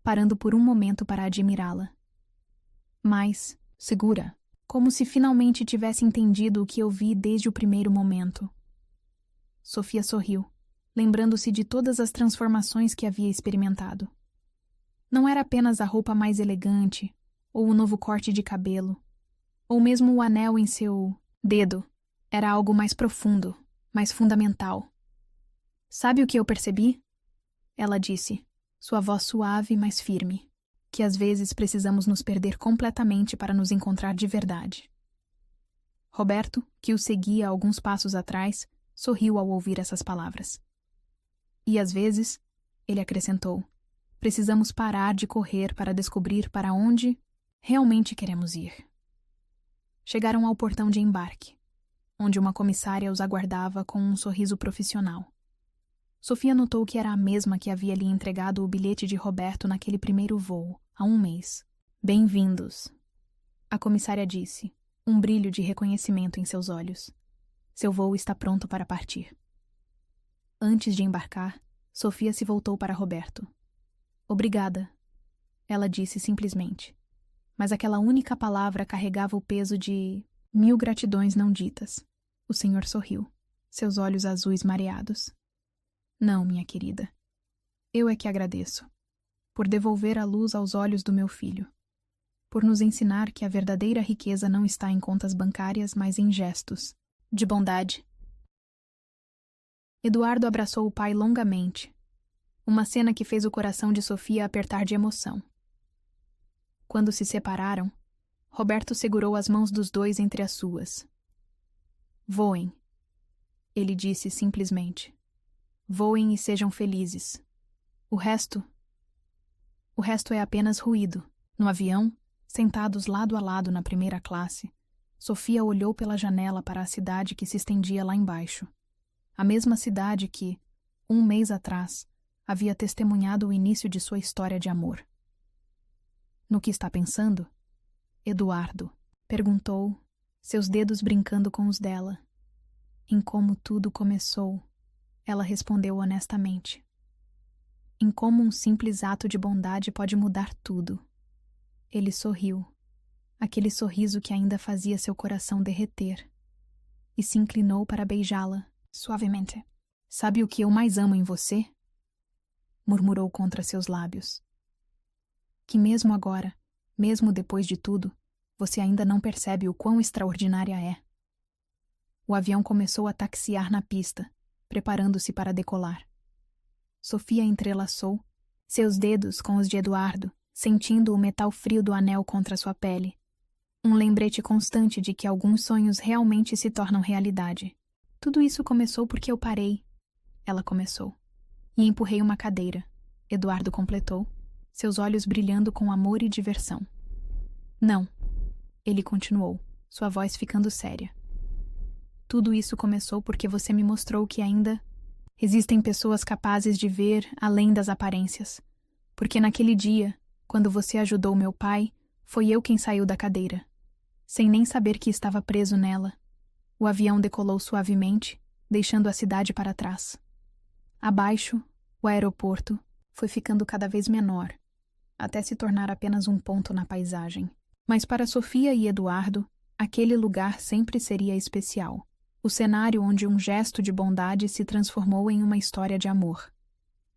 parando por um momento para admirá-la. Mais segura, como se finalmente tivesse entendido o que eu vi desde o primeiro momento. Sofia sorriu, lembrando-se de todas as transformações que havia experimentado. Não era apenas a roupa mais elegante, ou o novo corte de cabelo, ou mesmo o anel em seu dedo. Era algo mais profundo, mais fundamental. Sabe o que eu percebi? Ela disse, sua voz suave, mas firme, que às vezes precisamos nos perder completamente para nos encontrar de verdade. Roberto, que o seguia alguns passos atrás, sorriu ao ouvir essas palavras. E às vezes, ele acrescentou, precisamos parar de correr para descobrir para onde realmente queremos ir. Chegaram ao portão de embarque, onde uma comissária os aguardava com um sorriso profissional. Sofia notou que era a mesma que havia lhe entregado o bilhete de Roberto naquele primeiro voo, há um mês. Bem-vindos, a comissária disse, um brilho de reconhecimento em seus olhos. Seu voo está pronto para partir. Antes de embarcar, Sofia se voltou para Roberto. Obrigada, ela disse simplesmente. Mas aquela única palavra carregava o peso de 1000 gratidões não ditas. O senhor sorriu, seus olhos azuis mareados. Não, minha querida. Eu é que agradeço. Por devolver a luz aos olhos do meu filho. Por nos ensinar que a verdadeira riqueza não está em contas bancárias, mas em gestos de bondade. Eduardo abraçou o pai longamente. Uma cena que fez o coração de Sofia apertar de emoção. Quando se separaram, Roberto segurou as mãos dos dois entre as suas. Voem, ele disse simplesmente. Voem e sejam felizes. O resto é apenas ruído. No avião, sentados lado a lado na primeira classe, Sofia olhou pela janela para a cidade que se estendia lá embaixo. A mesma cidade que, um mês atrás, havia testemunhado o início de sua história de amor. No que está pensando? Eduardo, perguntou, seus dedos brincando com os dela. Em como tudo começou, ela respondeu honestamente. Em como um simples ato de bondade pode mudar tudo. Ele sorriu, aquele sorriso que ainda fazia seu coração derreter, e se inclinou para beijá-la, suavemente. Sabe o que eu mais amo em você? Murmurou contra seus lábios. Que mesmo agora, mesmo depois de tudo, você ainda não percebe o quão extraordinária é. O avião começou a taxiar na pista, preparando-se para decolar. Sofia entrelaçou seus dedos com os de Eduardo, sentindo o metal frio do anel contra sua pele. Um lembrete constante de que alguns sonhos realmente se tornam realidade. Tudo isso começou porque eu parei. Ela começou. E empurrei uma cadeira. Eduardo completou, seus olhos brilhando com amor e diversão. Não. Ele continuou, sua voz ficando séria. Tudo isso começou porque você me mostrou que ainda existem pessoas capazes de ver além das aparências. Porque naquele dia, quando você ajudou meu pai, foi eu quem saiu da cadeira. Sem nem saber que estava preso nela. O avião decolou suavemente, deixando a cidade para trás. Abaixo, o aeroporto foi ficando cada vez menor, até se tornar apenas um ponto na paisagem. Mas para Sofia e Eduardo, aquele lugar sempre seria especial. O cenário onde um gesto de bondade se transformou em uma história de amor.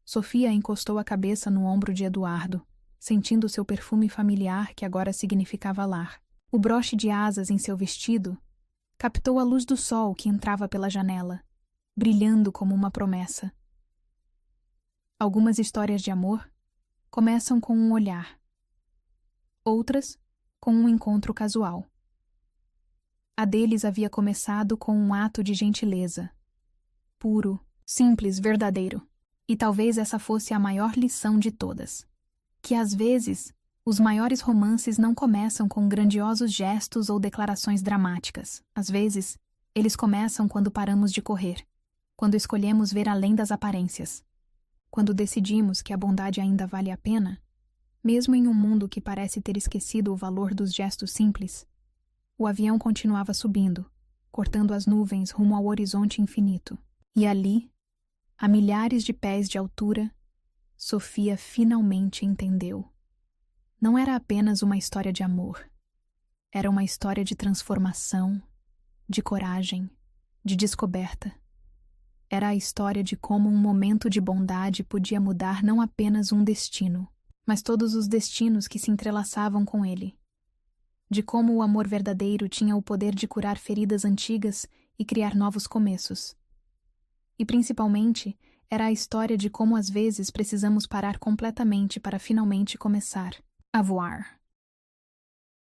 Sofia encostou a cabeça no ombro de Eduardo, sentindo seu perfume familiar que agora significava lar. O broche de asas em seu vestido captou a luz do sol que entrava pela janela, brilhando como uma promessa. Algumas histórias de amor começam com um olhar. Outras, com um encontro casual. A deles havia começado com um ato de gentileza. Puro, simples, verdadeiro. E talvez essa fosse a maior lição de todas. Que às vezes, os maiores romances não começam com grandiosos gestos ou declarações dramáticas. Às vezes, eles começam quando paramos de correr, quando escolhemos ver além das aparências, quando decidimos que a bondade ainda vale a pena, mesmo em um mundo que parece ter esquecido o valor dos gestos simples. O avião continuava subindo, cortando as nuvens rumo ao horizonte infinito. E ali, a milhares de pés de altura, Sofia finalmente entendeu. Não era apenas uma história de amor. Era uma história de transformação, de coragem, de descoberta. Era a história de como um momento de bondade podia mudar não apenas um destino, mas todos os destinos que se entrelaçavam com ele. De como o amor verdadeiro tinha o poder de curar feridas antigas e criar novos começos. E principalmente, era a história de como às vezes precisamos parar completamente para finalmente começar a voar.